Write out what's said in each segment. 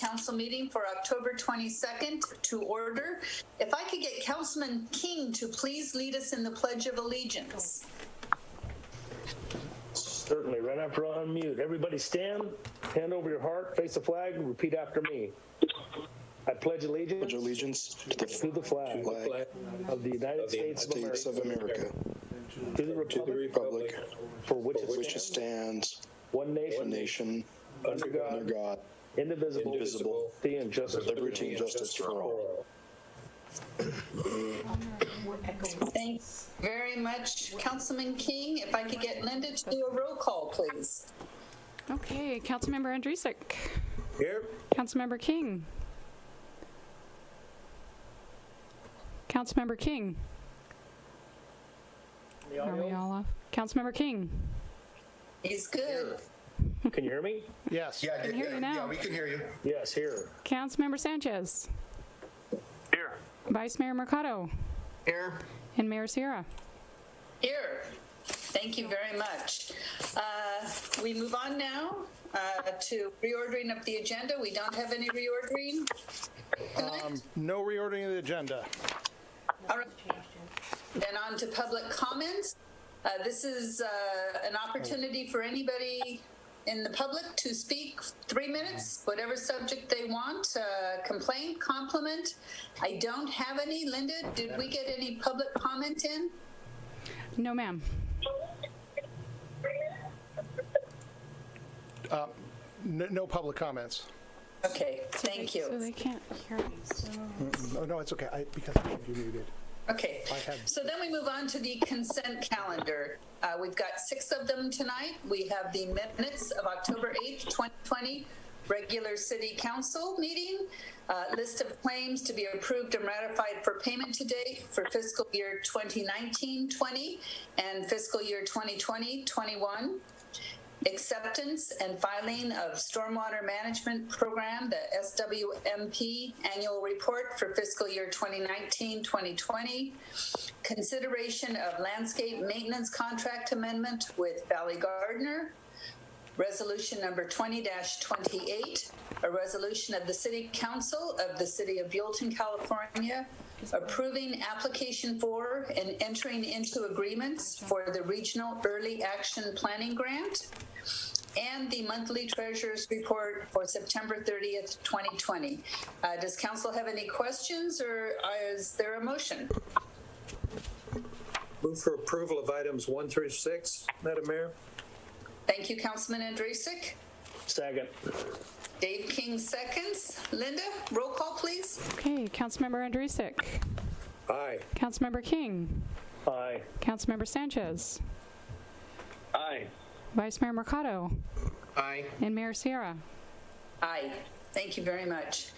Council meeting for October 22nd to order. If I could get Councilman King to please lead us in the Pledge of Allegiance. Certainly, right after I unmute. Everybody stand, hand over your heart, face the flag, and repeat after me. I pledge allegiance to the flag of the United States of America, to the republic for which it stands, one nation, under God, indivisible, liberty and justice for all. Thanks very much, Councilman King. If I could get Linda to do a roll call, please. Okay, Councilmember Andrusik. Here. Councilmember King. Councilmember King. Are we all off? Councilmember King. He's good. Can you hear me? Yes. I can hear you now. Yeah, we can hear you. Yes, here. Councilmember Sanchez. Here. Vice Mayor Mercado. Here. And Mayor Sierra. Here. Thank you very much. We move on now to reordering of the agenda. We don't have any reordering tonight. No reordering of the agenda. All right. Then on to public comments. This is an opportunity for anybody in the public to speak 3 minutes, whatever subject they want, complaint, compliment. I don't have any. Linda, did we get any public comment in? No, ma'am. No public comments. Okay, thank So you. they can't hear me. So. Oh, no, it's okay. Because you muted. Okay, so then we move on to the consent calendar. We've got 6 of them tonight. We have the minutes of October 8th, 2020, regular city council meeting, list of claims to be approved and ratified for payment today for fiscal year 2019-20 and fiscal year 2020-21. Acceptance and filing of Stormwater Management Program, the SWMP Annual Report for fiscal year 2019-2020. Consideration of Landscape Maintenance Contract Amendment with Valley Gardner. Resolution number 20-28, a resolution of the City Council of the City of Buellton, California, approving application for and entering into agreements for the Regional Early Action Planning Grant, and the monthly treasurer's report for September 30th, 2020. Does council have any questions, or is there a motion? Move for approval of items 1 through 6, Madam Mayor. Thank you, Councilman Andrusik. Second. Dave King seconds. Linda, roll call, please. Okay, Councilmember Andrusik. Aye. Councilmember King. Aye. Councilmember Sanchez. Aye. Vice Mayor Mercado. Aye. And Mayor Sierra. Aye. Thank you very much.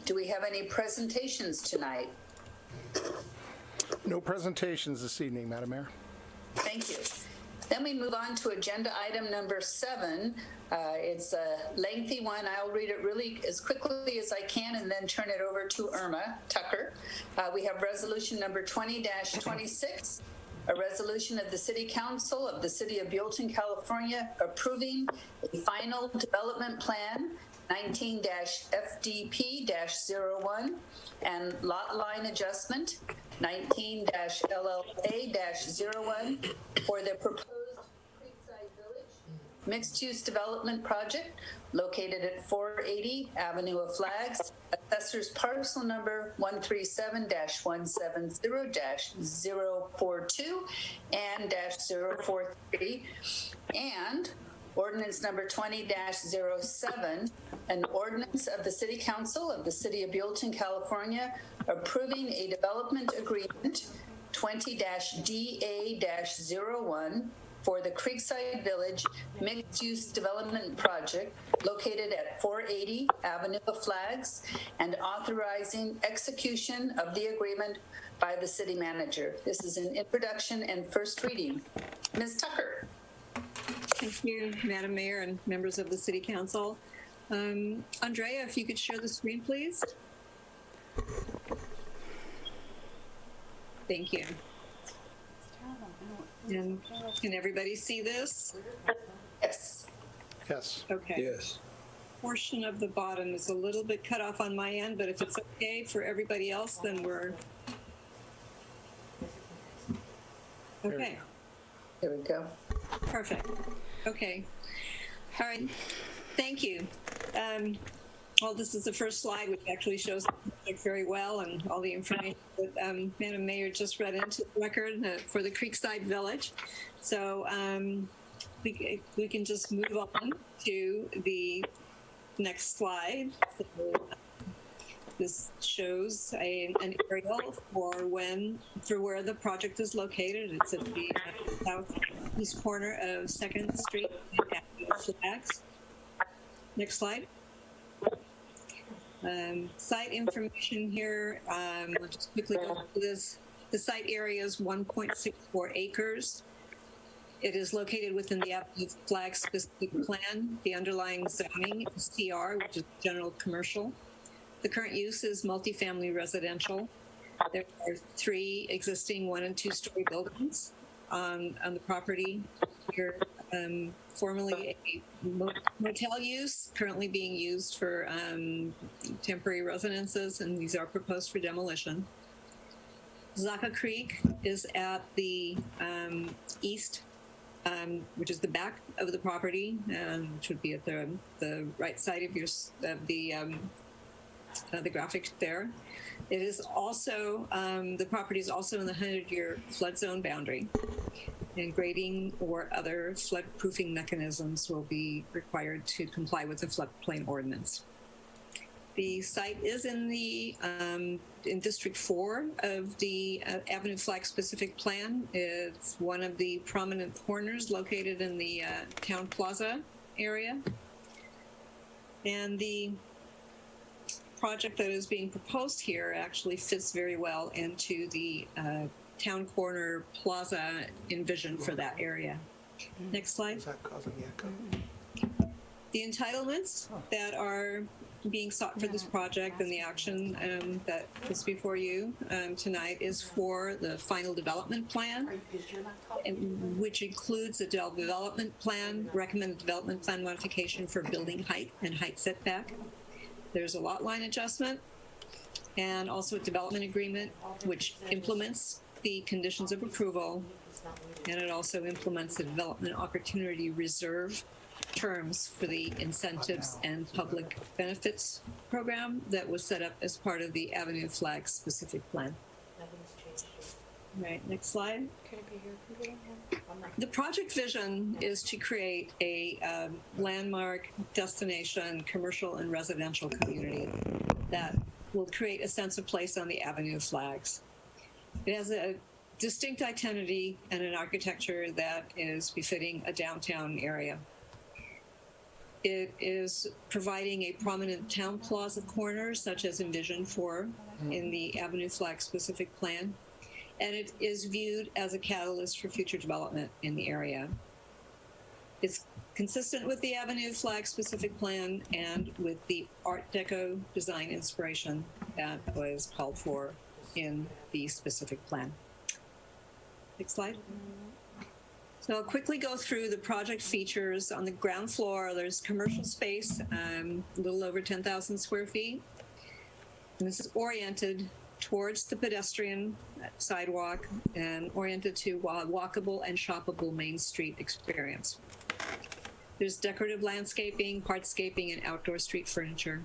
Do we have any presentations tonight? No presentations this evening, Madam Mayor. Thank you. Then we move on to agenda item number 7. It's a lengthy one. I'll read it really as quickly as I can and then turn it over to Irma Tucker. We have resolution number 20-26, a resolution of the City Council of the City of Buellton, California, approving a final development plan 19-FDP-01 and lot line adjustment 19-LLA-01 for the proposed Creekside Village mixed-use development project located at 480 Avenue of Flags, assessor's parcel number 137-170-042 and -043, and Ordinance number 20-07, an ordinance of the City Council of the City of Buellton, California, approving a development agreement 20-DA-01 for the Creekside Village mixed-use development project located at 480 Avenue of Flags, and authorizing execution of the agreement by the city manager. This is an introduction and first reading. Ms. Tucker. Thank you, Madam Mayor and members of the City Council. Andrea, if you could share the screen, please. Thank you. And can everybody see this? Yes. Yes. Okay. Yes. portion of the bottom is a little bit cut off on my end, but if it's okay for everybody else, then we're okay. There we go. Perfect. Okay. All right. Thank you. Well, this is the first slide, which actually shows the project very well, and all the information that Madam Mayor just read into the record for the Creekside Village. So we can just move on to the next slide. So, this shows an aerial for where the project is located. It's at the southeast corner of 2nd Street and Flags. Next slide. Site information here. I'll just quickly go through this. The site area is 1.64 acres. It is located within the AOF-Specific plan. The underlying zoning is CR, which is general commercial. The current use is multifamily residential. There are 3 existing 1- and 2-story buildings on the property here. Formerly a motel use, currently being used for temporary residences, and these are proposed for demolition. Zaca Creek is at the east, which is the back of the property, which would be at the right side of the graphic there. It is also, the property is also in the 100-year flood zone boundary, and grading or other flood-proofing mechanisms will be required to comply with the floodplain ordinance. The site is in District 4 of the Avenue Flag Specific Plan. It's one of the prominent corners located in the Town Plaza area. And the project that is being proposed here actually fits very well into the Town Corner Plaza envisioned for that area. Next slide. Is that causing the echo? The entitlements that are being sought for this project and the action that is before you tonight is for the final development plan, which includes a development plan, recommended development plan modification for building height and height setback. There's a lot line adjustment and also a development agreement, which implements the conditions of approval, and it also implements the development opportunity reserve terms for the incentives and public benefits program that was set up as part of the Avenue Flag Specific Plan. Right, next slide. The project vision is to create a landmark destination commercial and residential community that will create a sense of place on the Avenue of Flags. It has a distinct identity and an architecture that is befitting a downtown area. It is providing a prominent town plaza corner, such as envisioned for in the Avenue Flag Specific Plan, and it is viewed as a catalyst for future development in the area. It's consistent with the Avenue Flag Specific Plan and with the Art Deco design inspiration that was called for in the specific plan. Next slide. So I'll quickly go through the project features. On the ground floor, there's commercial space, a little over 10,000 square feet. And this is oriented towards the pedestrian sidewalk and oriented to walkable and shoppable Main Street experience. There's decorative landscaping, hardscaping, and outdoor street furniture.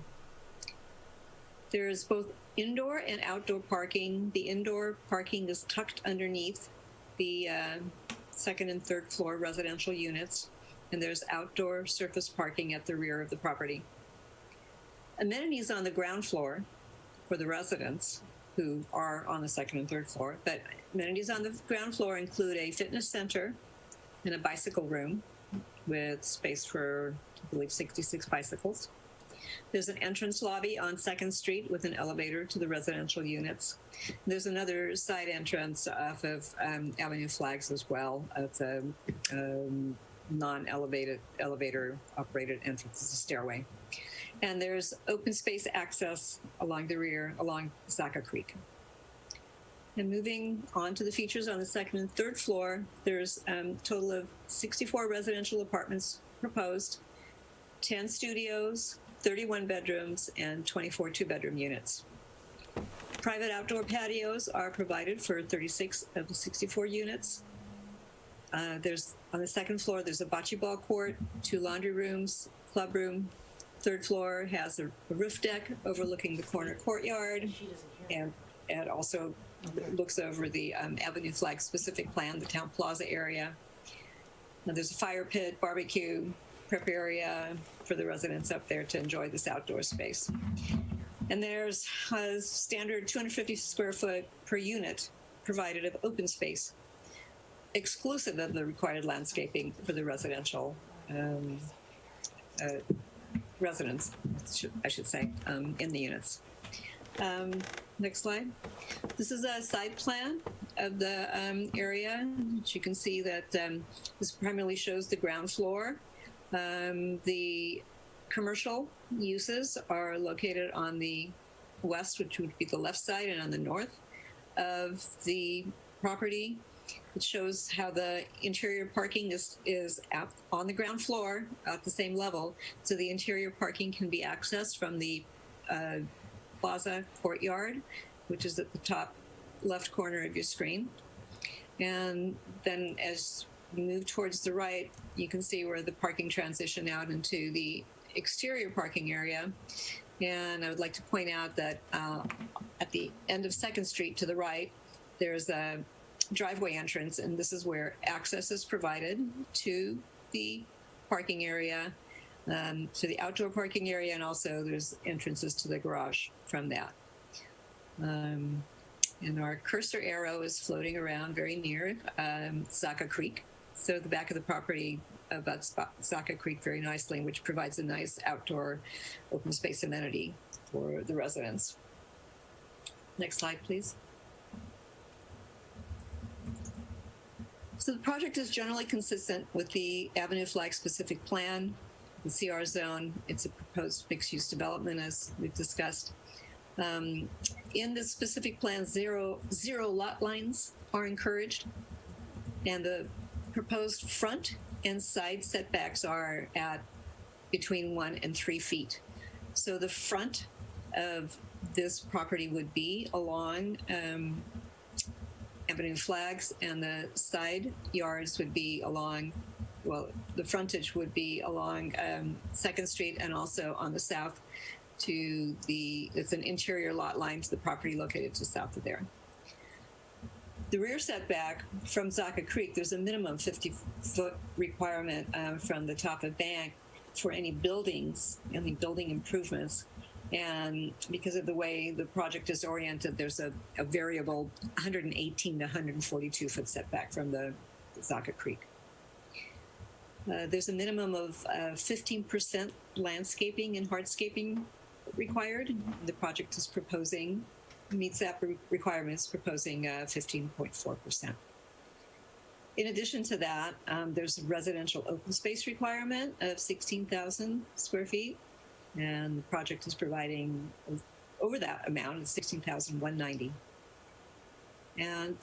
There's both indoor and outdoor parking. The indoor parking is tucked underneath the second and third floor residential units, and there's outdoor surface parking at the rear of the property. Amenities on the ground floor for the residents who are on the second and third floor, but amenities on the ground floor include a fitness center and a bicycle room with space for, I believe, 66 bicycles. There's an entrance lobby on 2nd Street with an elevator to the residential units. There's another side entrance off of Avenue Flags as well. It's a non-elevated, elevator-operated entrance. It's a stairway. And there's open space access along the rear, along Zaca Creek. And moving on to the features on the second and third floor, there's a total of 64 residential apartments proposed, 10 studios, 31 bedrooms and 24 two-bedroom units. Private outdoor patios are provided for 36 of the 64 units. There's on the second floor, there's a bocce ball court, 2 laundry rooms, club room. Third floor has a roof deck overlooking the corner courtyard, and also looks over the Avenue Flag specific plan, the town plaza area. Now there's a fire pit, barbecue, prep area for the residents up there to enjoy this outdoor space. And there's a standard 250 square foot per unit provided of open space, exclusive of the required landscaping for the residential residents, I should say, in the units. Next slide. This is a side plan of the area. As you can see that this primarily shows the ground floor. The commercial uses are located on the west, which would be the left side, and on the north of the property. It shows how the interior parking is on the ground floor at the same level. So the interior parking can be accessed from the plaza courtyard, which is at the top left corner of your screen. And then as you move towards the right, you can see where the parking transition out into the exterior parking area. And I would like to point out that at the end of 2nd Street to the right, there's a driveway entrance, and this is where access is provided to the parking area, to the outdoor parking area, and also there's entrances to the garage from that. And our cursor arrow is floating around very near Zaca Creek. So the back of the property abuts Zaca Creek very nicely, which provides a nice outdoor open space amenity for the residents. Next slide, please. So the project is generally consistent with the Avenue Flag specific plan, the CR zone. It's a proposed mixed-use development, as we've discussed. In the specific plan, zero lot lines are encouraged, and the proposed front and side setbacks are at between 1 and 3 feet. So the front of this property would be along Avenue Flags, and the side yards would be along, well, the frontage would be along 2nd Street, and also on the south to it's an interior lot line to the property located to south of there. The rear setback from Zaca Creek, there's a minimum 50-foot requirement from the top of bank for any buildings, any building improvements. And because of the way the project is oriented, there's a variable 118 to 142 foot setback from the Zaca Creek. There's a minimum of 15% landscaping and hardscaping required. The project is proposing, meets that requirements, proposing 15.4%. In addition to that, there's a residential open space requirement of 16,000 square feet. And the project is providing over that amount, it's 16,190. And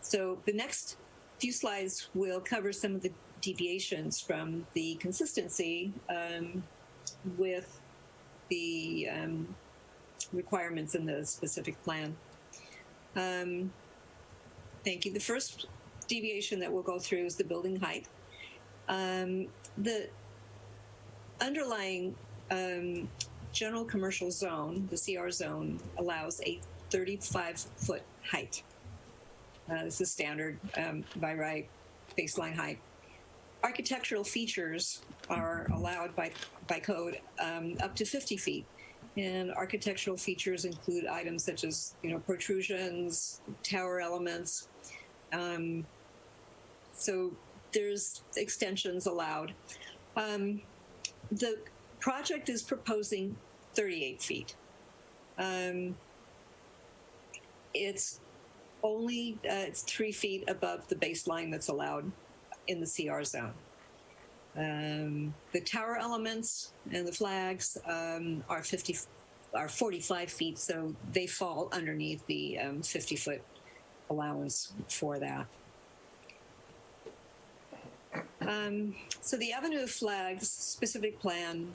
so the next few slides will cover some of the deviations from the consistency with the requirements in the specific plan. Thank you. The first deviation that we'll go through is the building height. The underlying general commercial zone, the CR zone, allows a 35-foot height. This is standard by right baseline height. Architectural features are allowed by code up to 50 feet. And architectural features include items such as, protrusions, tower elements. So there's extensions allowed. The project is proposing 38 feet. It's 3 feet above the baseline that's allowed in the CR zone. The tower elements and the flags are 45 feet, so they fall underneath the 50-foot allowance for that. So the Avenue of Flags specific plan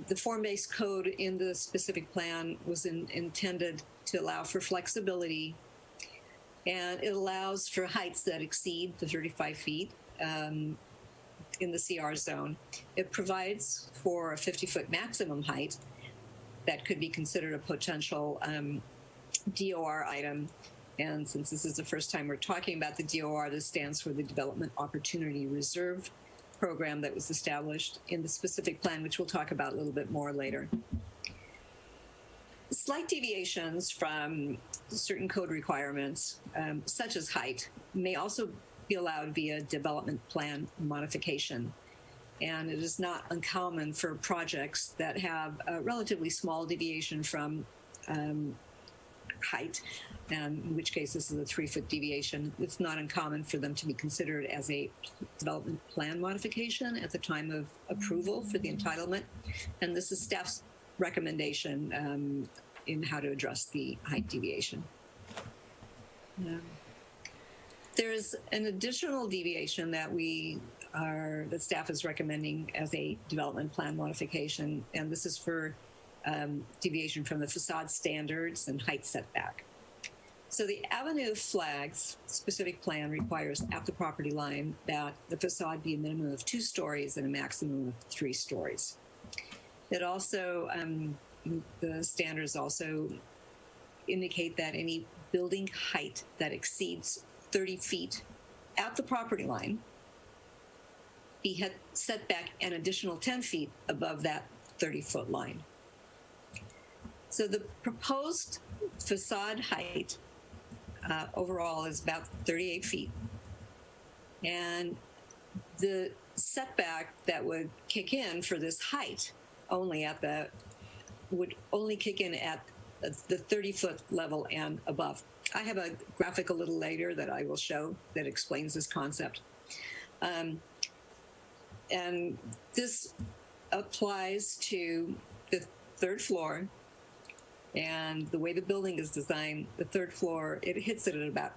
the form-based code in the specific plan was intended to allow for flexibility, and it allows for heights that exceed the 35 feet in the CR zone. It provides for a 50-foot maximum height that could be considered a potential DOR item. And since this is the first time we're talking about the DOR, this stands for the Development Opportunity Reserve program that was established in the specific plan, which we'll talk about a little bit more later. Slight deviations from certain code requirements, such as height, may also be allowed via development plan modification. And it is not uncommon for projects that have a relatively small deviation from height, in which case this is a 3-foot deviation. It's not uncommon for them to be considered as a development plan modification at the time of approval for the entitlement. And this is staff's recommendation in how to address the height deviation. There's an additional deviation that that staff is recommending as a development plan modification, and this is for deviation from the facade standards and height setback. So the avenue flags specific plan requires at the property line that the facade be a minimum of 2 stories and a maximum of 3 stories. It also, the standards also indicate that any building height that exceeds 30 feet at the property line be set back an additional 10 feet above that 30-foot line. So the proposed facade height overall is about 38 feet. And the setback that would kick in for this height would only kick in at the 30-foot level and above. I have a graphic a little later that I will show that explains this concept. And this applies to the 3rd floor. And the way the building is designed, the 3rd floor, it hits it at about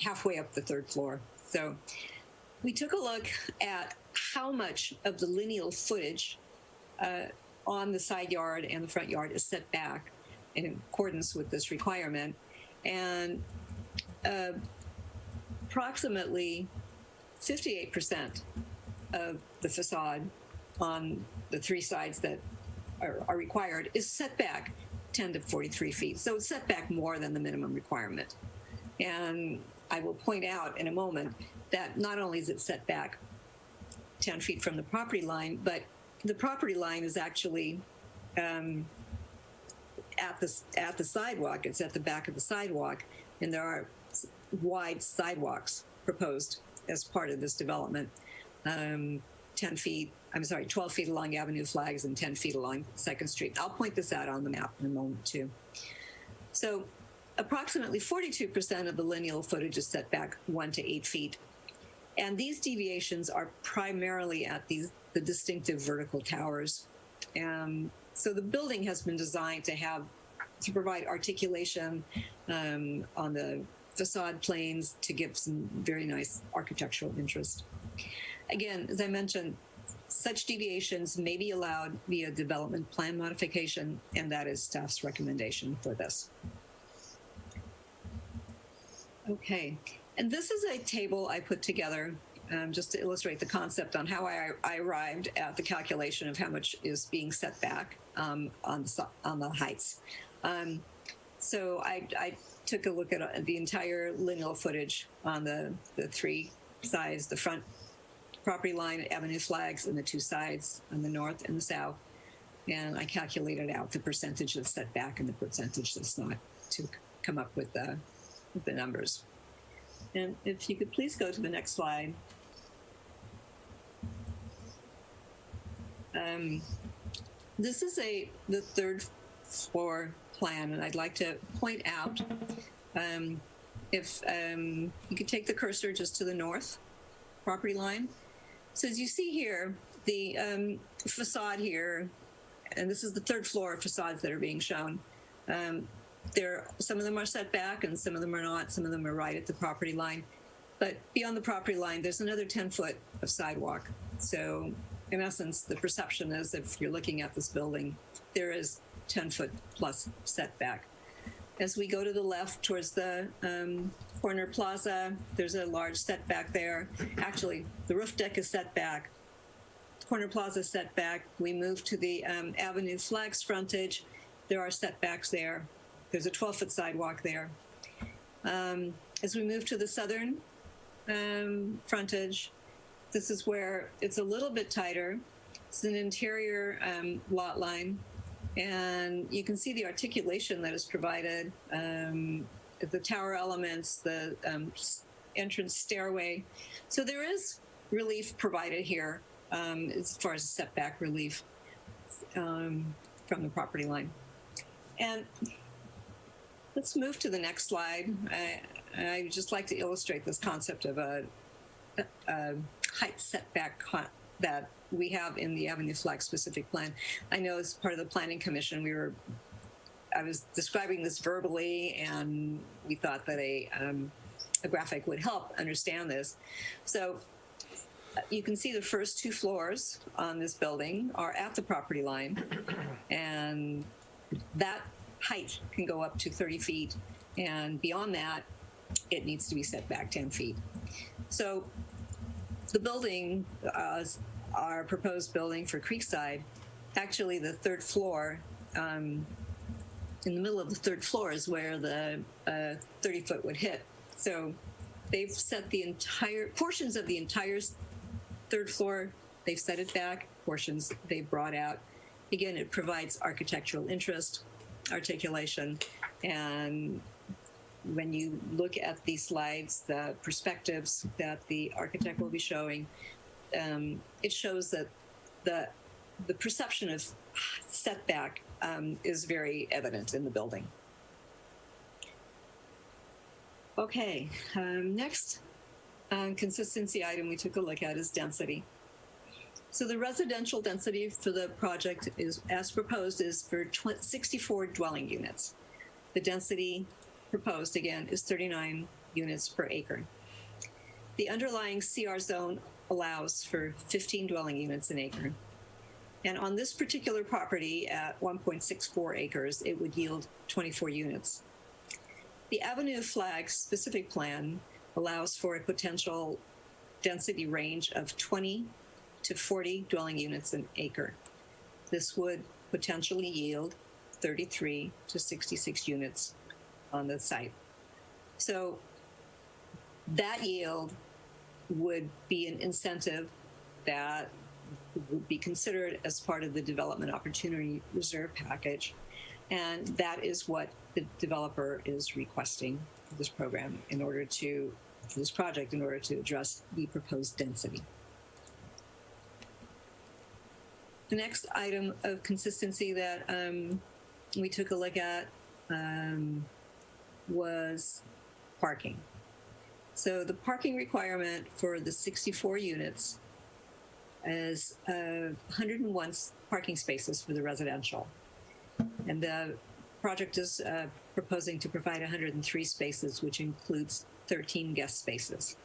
halfway up the 3rd floor. So we took a look at how much of the lineal footage on the side yard and the front yard is set back in accordance with this requirement. And approximately 58% of the facade on the 3 sides that are required is set back 10 to 43 feet. So it's set back more than the minimum requirement. And I will point out in a moment that not only is it set back 10 feet from the property line, but the property line is actually at the sidewalk. It's at the back of the sidewalk, and there are wide sidewalks proposed as part of this development. 12 feet along Avenue Flags and 10 feet along 2nd Street. I'll point this out on the map in a moment too. So approximately 42% of the lineal footage is set back 1 to 8 feet. And these deviations are primarily at the distinctive vertical towers. So the building has been designed to provide articulation on the facade planes to give some very nice architectural interest. Again, as I mentioned, such deviations may be allowed via development plan modification, and that is staff's recommendation for this. Okay, and this is a table I put together just to illustrate the concept on how I arrived at the calculation of how much is being set back on the heights. So I took a look at the entire lineal footage on the 3 sides, the front property line, Avenue Flags, and the 2 sides on the north and the south. And I calculated out the percentage that's set back and the percentage that's not to come up with the numbers. And if you could please go to the next slide. This is the 3rd floor plan, and I'd like to point out, if you could take the cursor just to the north property line. So as you see here, the facade here, and this is the 3rd floor facades that are being shown. Some of them are set back and some of them are not. Some of them are right at the property line. But beyond the property line, there's another 10 foot of sidewalk. So in essence, the perception is if you're looking at this building, there is 10-foot plus setback. As we go to the left towards the corner plaza, there's a large setback there. Actually, the roof deck is set back. Corner plaza set back. We move to the Avenue Flags frontage. There are setbacks there. There's a 12-foot sidewalk there. As we move to the southern frontage, this is where it's a little bit tighter. It's an interior lot line, and you can see the articulation that is provided, the tower elements, the entrance stairway. So there is relief provided here as far as setback relief from the property line. And let's move to the next slide. I just like to illustrate this concept of a height setback that we have in the Avenue Flag specific plan. I know as part of the Planning Commission, I was describing this verbally, and we thought that a graphic would help understand this. So you can see the first 2 floors on this building are at the property line, and that height can go up to 30 feet, and beyond that, it needs to be set back 10 feet. So the building, our proposed building for Creekside, actually the 3rd floor, in the middle of the 3rd floor is where the 30-foot would hit. So they've set the entire, portions of the entire 3rd floor, they've set it back, portions they've brought out. Again, it provides architectural interest, articulation, and when you look at these slides, the perspectives that the architect will be showing, it shows that the perception of setback is very evident in the building. Okay, next consistency item we took a look at is density. So the residential density for the project is, as proposed, is for 64 dwelling units. The density proposed, again, is 39 units per acre. The underlying CR zone allows for 15 dwelling units an acre. And on this particular property at 1.64 acres, it would yield 24 units. The Avenue Flag specific plan allows for a potential density range of 20 to 40 dwelling units an acre. This would potentially yield 33 to 66 units on the site. So that yield would be an incentive that would be considered as part of the development opportunity reserve package. And that is what the developer is requesting for this program in order to, for this project, in order to address the proposed density. The next item of consistency that we took a look at was parking. So the parking requirement for the 64 units is 101 parking spaces for the residential. And the project is proposing to provide 103 spaces, which includes 13 guest spaces.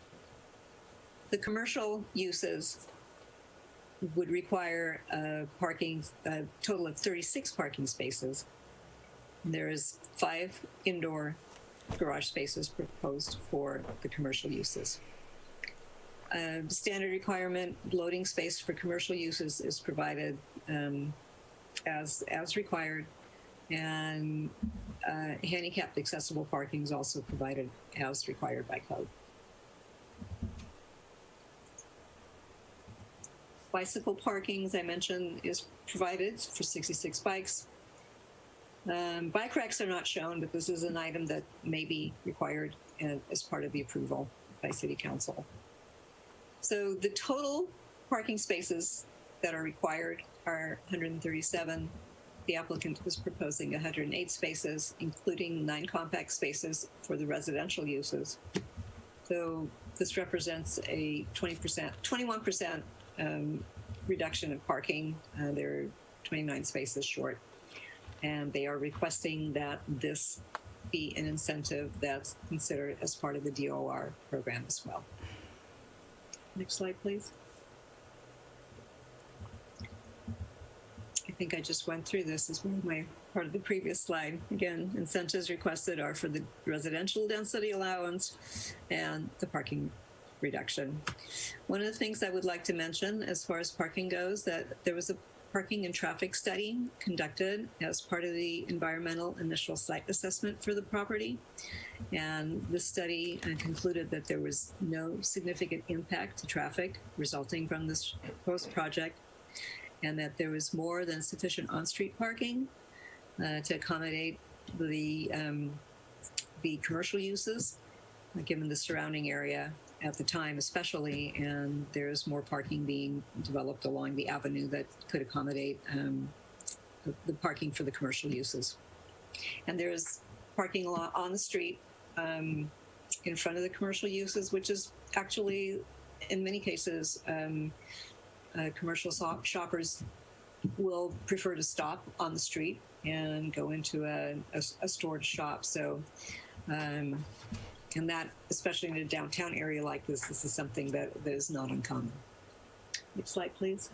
The commercial uses would require a total of 36 parking spaces. There is 5 indoor garage spaces proposed for the commercial uses. Standard requirement loading space for commercial uses is provided as required, and handicapped accessible parking is also provided as required by code. Bicycle parking, as I mentioned, is provided for 66 bikes. Bike racks are not shown, but this is an item that may be required as part of the approval by City Council. So the total parking spaces that are required are 137. The applicant is proposing 108 spaces, including 9 compact spaces for the residential uses. So this represents a 21% reduction in parking. They're 29 spaces short. And they are requesting that this be an incentive that's considered as part of the DOR program as well. Next slide, please. think I just went through this as part of the previous slide. Again, incentives requested are for the residential density allowance and the parking reduction. One of the things I would like to mention as far as parking goes, that there was a parking and traffic study conducted as part of the environmental initial site assessment for the property. And this study concluded that there was no significant impact to traffic resulting from this proposed project, and that there was more than sufficient on-street parking to accommodate the commercial uses, given the surrounding area at the time especially, and there's more parking being developed along the avenue that could accommodate the parking for the commercial uses. And there's parking lot on the street in front of the commercial uses, which is actually, in many cases, commercial shoppers will prefer to stop on the street and go into a store to shop. So, and that, especially in a downtown area like this is something that is not uncommon. Next slide, please.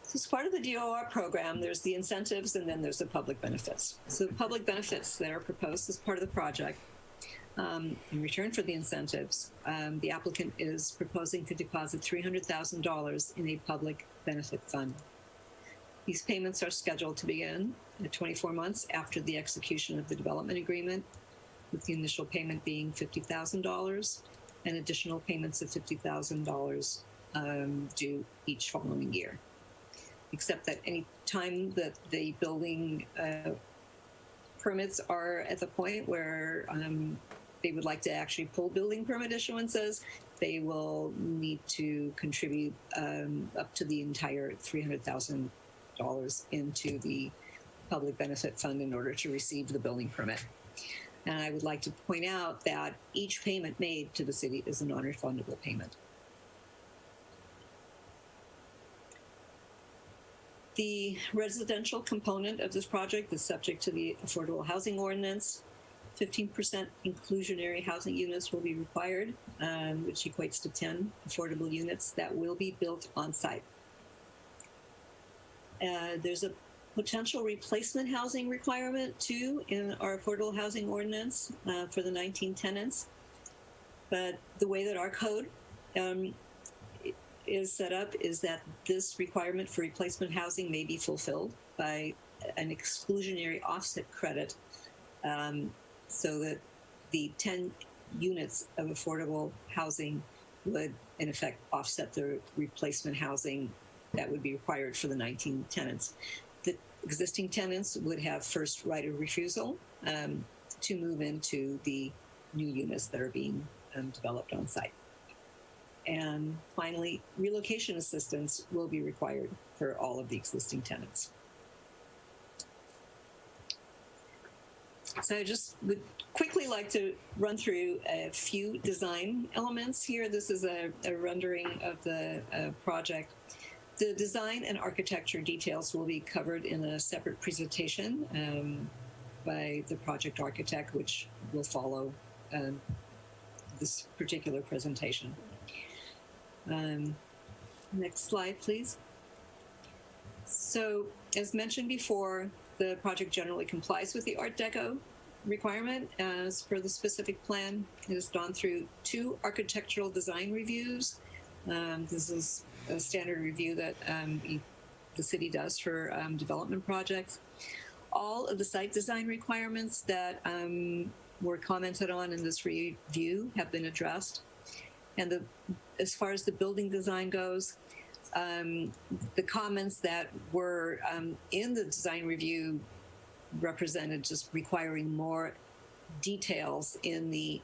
So as part of the DOR program, there's the incentives and then there's the public benefits. So the public benefits that are proposed as part of the project, in return for the incentives, the applicant is proposing to deposit $300,000 in a public benefit fund. These payments are scheduled to begin at 24 months after the execution of the development agreement, with the initial payment being $50,000 and additional payments of $50,000 due each following year. Except that any time that the building permits are at the point where they would like to actually pull building permit issuances, they will need to contribute up to the entire $300,000 into the public benefit fund in order to receive the building permit. And I would like to point out that each payment made to the city is a non-refundable payment. The residential component of this project is subject to the Affordable Housing Ordinance. 15% inclusionary housing units will be required, which equates to 10 affordable units that will be built on site. There's a potential replacement housing requirement too in our Affordable Housing Ordinance for the 19 tenants. But the way that our code is set up is that this requirement for replacement housing may be fulfilled by an exclusionary offset credit, so that the 10 units of affordable housing would in effect offset the replacement housing that would be required for the 19 tenants. The existing tenants would have first right of refusal to move into the new units that are being developed on site. And finally, relocation assistance will be required for all of the existing tenants. So I just would quickly like to run through a few design elements here. This is a rendering of the project. The design and architecture details will be covered in a separate presentation by the project architect, which will follow this particular presentation. Next slide, please. So, as mentioned before, the project generally complies with the Art Deco requirement as per the specific plan. It has gone through 2 architectural design reviews. This is a standard review that the city does for development projects. All of the site design requirements that were commented on in this review have been addressed. And as far as the building design goes, the comments that were in the design review represented just requiring more details in the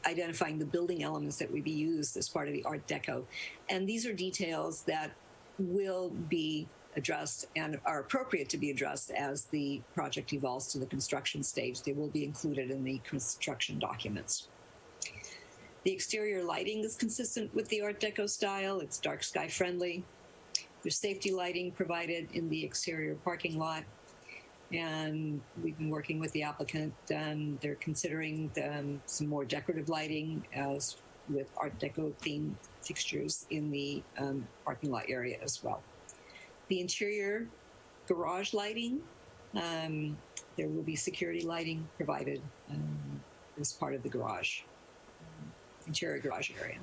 identifying the building elements that would be used as part of the Art Deco. And these are details that will be addressed and are appropriate to be addressed as the project evolves to the construction stage. They will be included in the construction documents. The exterior lighting is consistent with the Art Deco style. It's dark sky friendly. There's safety lighting provided in the exterior parking lot. And we've been working with the applicant. They're considering some more decorative lighting as with Art Deco themed fixtures in the parking lot area as well. The interior garage lighting, there will be security lighting provided as part of the garage, interior garage area.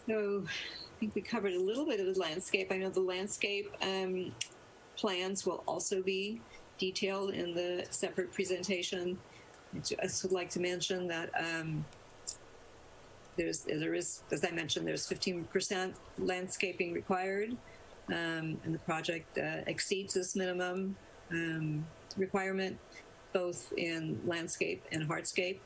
So I think we covered a little bit of the landscape. I know the landscape plans will also be detailed in the separate presentation. I just would like to mention that there is, as I mentioned, there's 15% landscaping required, and the project exceeds this minimum requirement, both in landscape and hardscape.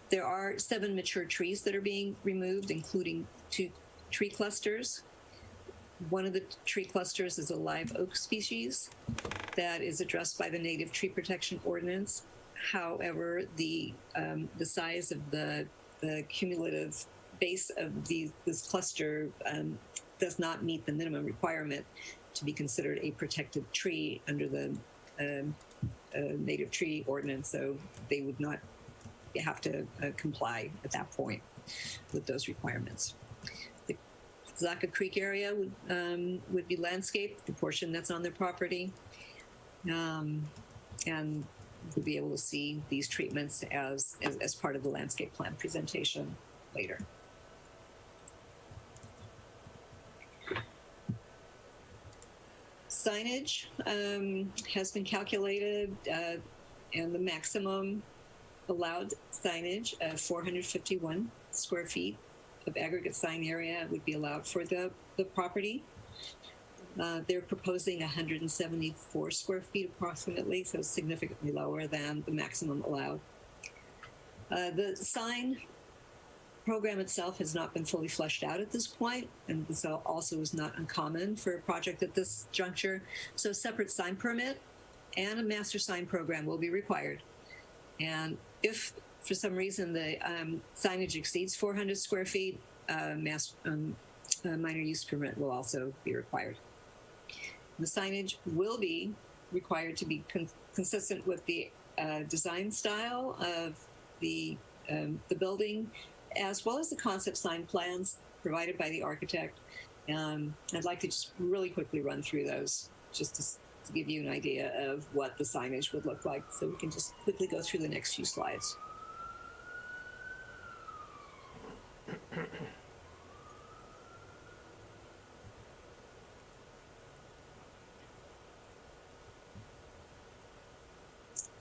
There are 7 mature trees that are being removed, including 2 tree clusters. One of the tree clusters is a live oak species that is addressed by the Native Tree Protection Ordinance. However, the size of the cumulative base of this cluster does not meet the minimum requirement to be considered a protected tree under the Native Tree Ordinance, so they would not have to comply at that point with those requirements. The Zaca Creek area would be landscaped, the portion that's on their property, and we'll be able to see these treatments as part of the landscape plan presentation later. Signage has been calculated, and the maximum allowed signage of 451 square feet of aggregate sign area would be allowed for the property. They're proposing 174 square feet approximately, so significantly lower than the maximum allowed. The sign program itself has not been fully fleshed out at this point, and this also is not uncommon for a project at this juncture. So a separate sign permit and a master sign program will be required. And if for some reason the signage exceeds 400 square feet, minor use permit will also be required. The signage will be required to be consistent with the design style of the building, as well as the concept sign plans provided by the architect. I'd like to just really quickly run through those just to give you an idea of what the signage would look like. So we can just quickly go through the next few slides.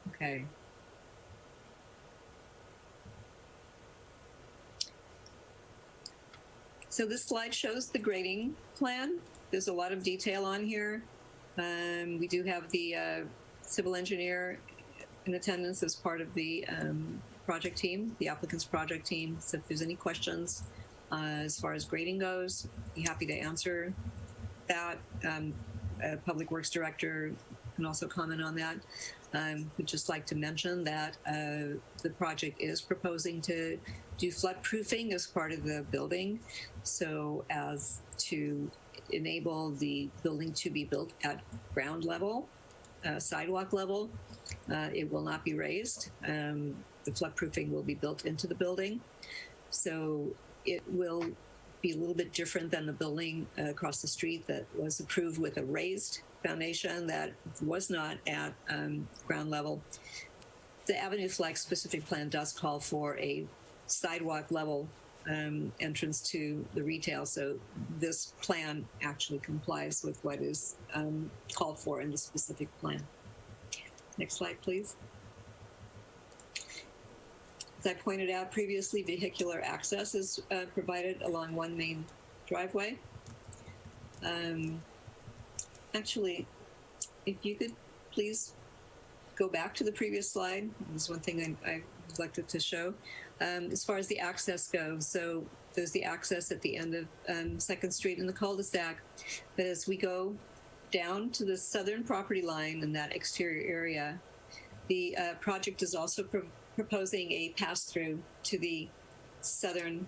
Okay. So this slide shows the grading plan. There's a lot of detail on here. We do have the civil engineer in attendance as part of the project team, the applicant's project team. So if there's any questions as far as grading goes, be happy to answer that. Public Works Director can also comment on that. We'd just like to mention that the project is proposing to do flood proofing as part of the building, so as to enable the building to be built at ground level, sidewalk level. It will not be raised. The flood proofing will be built into the building, so it will be a little bit different than the building across the street that was approved with a raised foundation that was not at ground level. The Avenue Flex specific plan does call for a sidewalk level entrance to the retail, so this plan actually complies with what is called for in the specific plan. Next slide, please. As I pointed out previously, vehicular access is provided along one main driveway. Actually, if you could please go back to the previous slide. There's one thing I neglected to show. As far as the access goes, so there's the access at the end of 2nd Street in the cul-de-sac. But as we go down to the southern property line in that exterior area, the project is also proposing a pass-through to the southern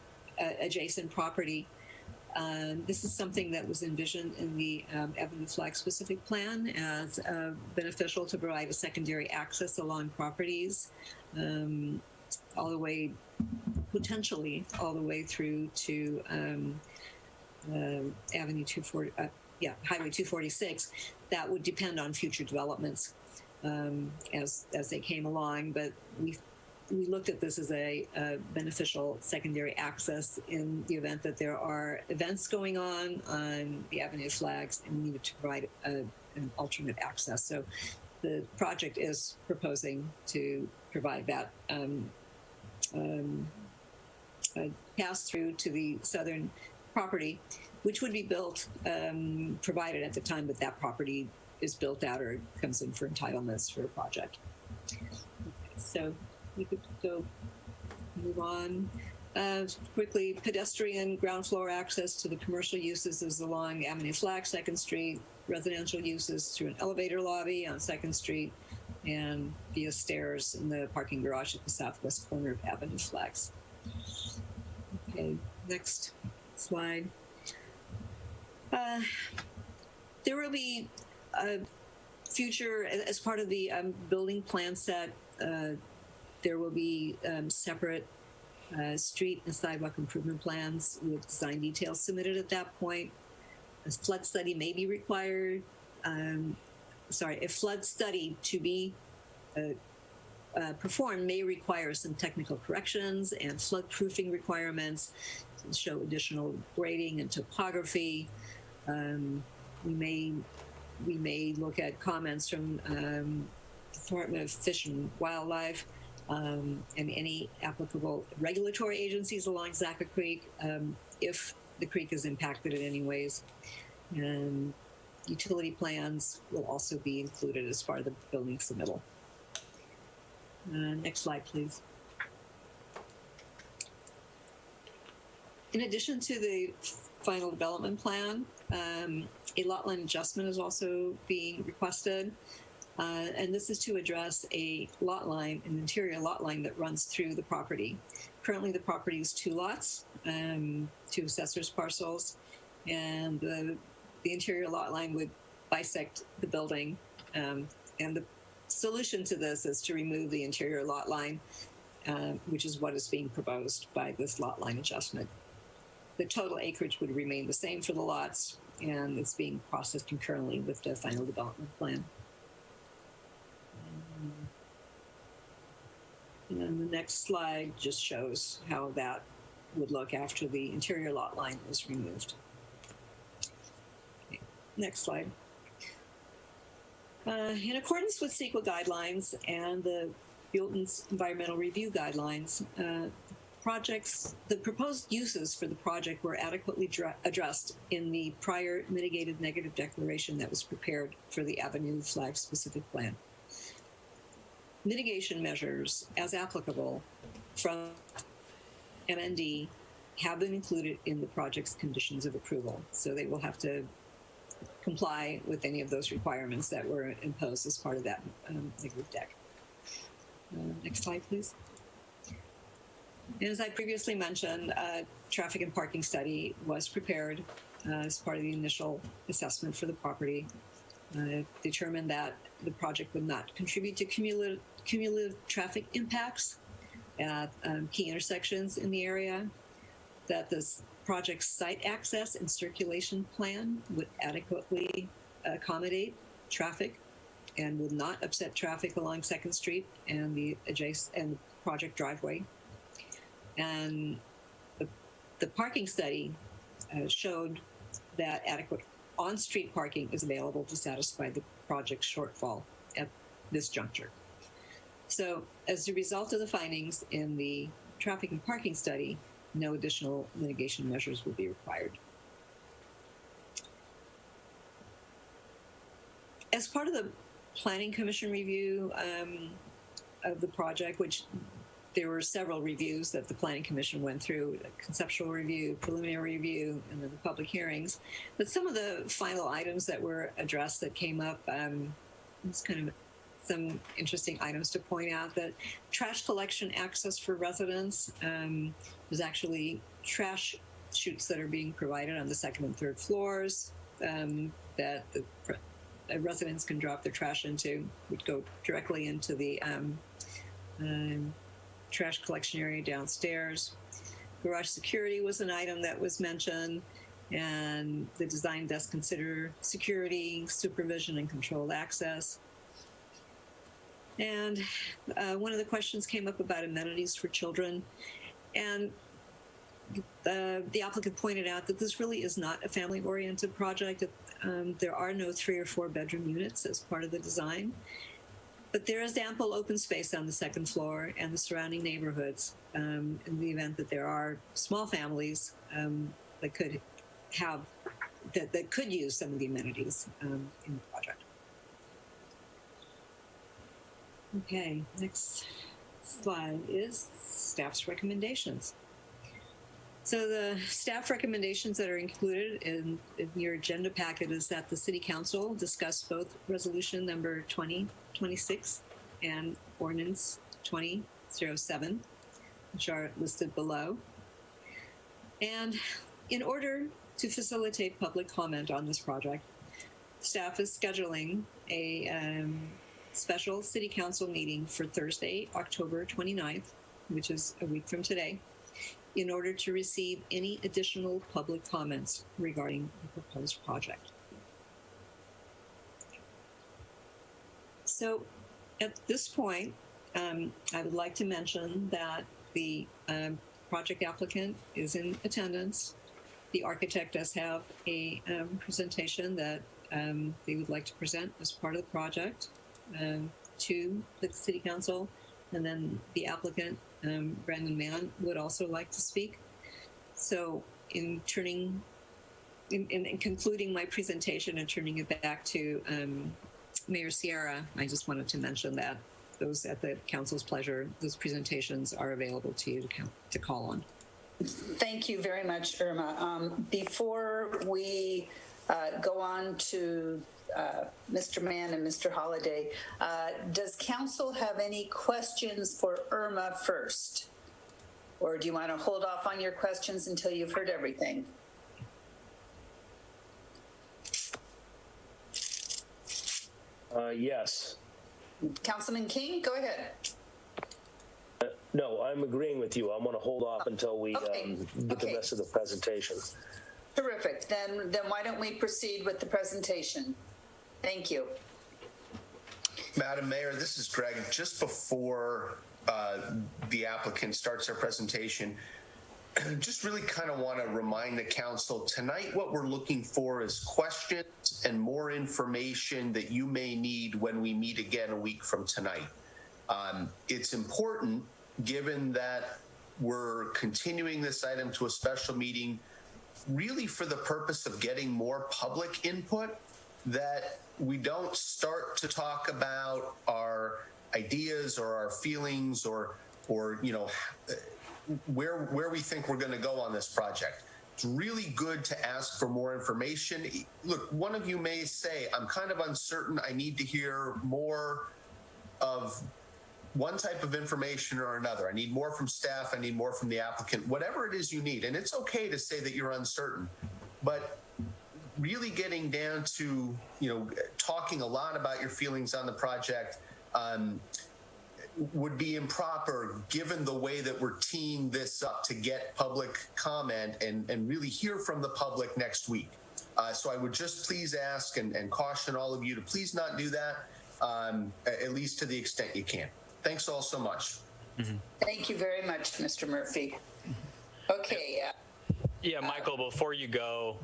adjacent property. This is something that was envisioned in the Avenue Flag Specific Plan as beneficial to provide a secondary access along properties, all the way, potentially all the way through to Avenue 240, Highway 246. That would depend on future developments as they came along, but we looked at this as a beneficial secondary access in the event that there are events going on the Avenue Flags and we needed to provide an alternate access. So the project is proposing to provide that pass through to the southern property, which would be built, provided at the time that that property is built out or comes in for entitlements for a project. Okay, so we could go move on. Quickly, pedestrian ground floor access to the commercial uses is along Avenue Flag, 2nd Street, residential uses through an elevator lobby on 2nd Street, and via stairs in the parking garage at the southwest corner of Avenue Flags. Okay, next slide. There will be a future, as part of the building plan set, there will be separate street and sidewalk improvement plans with design details submitted at that point. A flood study may be required. A flood study to be performed may require some technical corrections and flood proofing requirements to show additional grading and topography. We may look at comments from Department of Fish and Wildlife and any applicable regulatory agencies along Zaca Creek if the creek is impacted in any ways. And utility plans will also be included as part of the building submittal. Next slide, please. In addition to the final development plan, a lot line adjustment is also being requested. And this is to address a lot line, an interior lot line that runs through the property. Currently, the property is 2 lots, 2 assessors parcels, and the interior lot line would bisect the building. And the solution to this is to remove the interior lot line, which is what is being proposed by this lot line adjustment. The total acreage would remain the same for the lots, and it's being processed concurrently with the final development plan. And the next slide just shows how that would look after the interior lot line is removed. Okay, next slide. In accordance with CEQA guidelines and the Buellton's environmental review guidelines, the proposed uses for the project were adequately addressed in the prior mitigated negative declaration that was prepared for the Avenue Flag Specific Plan. Mitigation measures, as applicable from MND, have been included in the project's conditions of approval. So they will have to comply with any of those requirements that were imposed as part of that negative deck. Next slide, please. And as I previously mentioned, a traffic and parking study was prepared as part of the initial assessment for the property. Determined that the project would not contribute to cumulative traffic impacts at key intersections in the area, that this project's site access and circulation plan would adequately accommodate traffic and would not upset traffic along 2nd Street and the adjacent and the project driveway. And the parking study showed that adequate on-street parking is available to satisfy the project's shortfall at this juncture. So as a result of the findings in the traffic and parking study, no additional mitigation measures will be required. As part of the Planning Commission review of the project, which there were several reviews that the Planning Commission went through, a conceptual review, preliminary review, and then the public hearings. But some of the final items that were addressed that came up, was kind of some interesting items to point out. That trash collection access for residents, there's actually trash chutes that are being provided on the second and third floors that the residents can drop their trash into, would go directly into the trash collection area downstairs. Garage security was an item that was mentioned, and the design does consider security, supervision, and controlled access. And one of the questions came up about amenities for children, and the applicant pointed out that this really is not a family-oriented project. There are no 3 or 4 bedroom units as part of the design, but there is ample open space on the second floor and the surrounding neighborhoods in the event that there are small families that could have that could use some of the amenities in the project. Okay, next slide is staff's recommendations. So the staff recommendations that are included in your agenda packet is that the City Council discuss both Resolution number 2026 and Ordinance 2007, which are listed below. And in order to facilitate public comment on this project, staff is scheduling a special City Council meeting for Thursday, October 29th, which is a week from today, in order to receive any additional public comments regarding the proposed project. So at this point, I would like to mention that the project applicant is in attendance. The architect does have a presentation that they would like to present as part of the project to the City Council, and then the applicant, Brandon Mann, would also like to speak. So in concluding my presentation and turning it back to Mayor Sierra, I just wanted to mention that those at the council's pleasure, those presentations are available to you to call on. Thank you very much, Irma. Before we go on to Mr. Mann and Mr. Holliday, does council have any questions for Irma first? Or do you want to hold off on your questions until you've heard everything? Yes. Councilman King, go ahead. No, I'm agreeing with you. I want to hold off until we get the rest of the presentation. Terrific. Then why don't we proceed with the presentation? Thank you. Madam Mayor, this is Greg. Just before the applicant starts their presentation, just really kind of want to remind the council tonight what we're looking for is questions and more information that you may need when we meet again a week from tonight. It's important, given that we're continuing this item to a special meeting really for the purpose of getting more public input, that we don't start to talk about our ideas or our feelings or you know, where we think we're going to go on this project. It's really good to ask for more information. Look, one of you may say, I'm kind of uncertain. I need to hear more of one type of information or another. I need more from staff. I need more from the applicant, whatever it is you need. And it's okay to say that you're uncertain, but really getting down to, you know, talking a lot about your feelings on the project would be improper given the way that we're teeing this up to get public comment and really hear from the public next week. So I would just please ask and caution all of you to please not do that, at least to the extent you can. Thanks all so much. Mm-hmm. Thank you very much, Mr. Murphy. Okay. Yeah, Michael, before you go,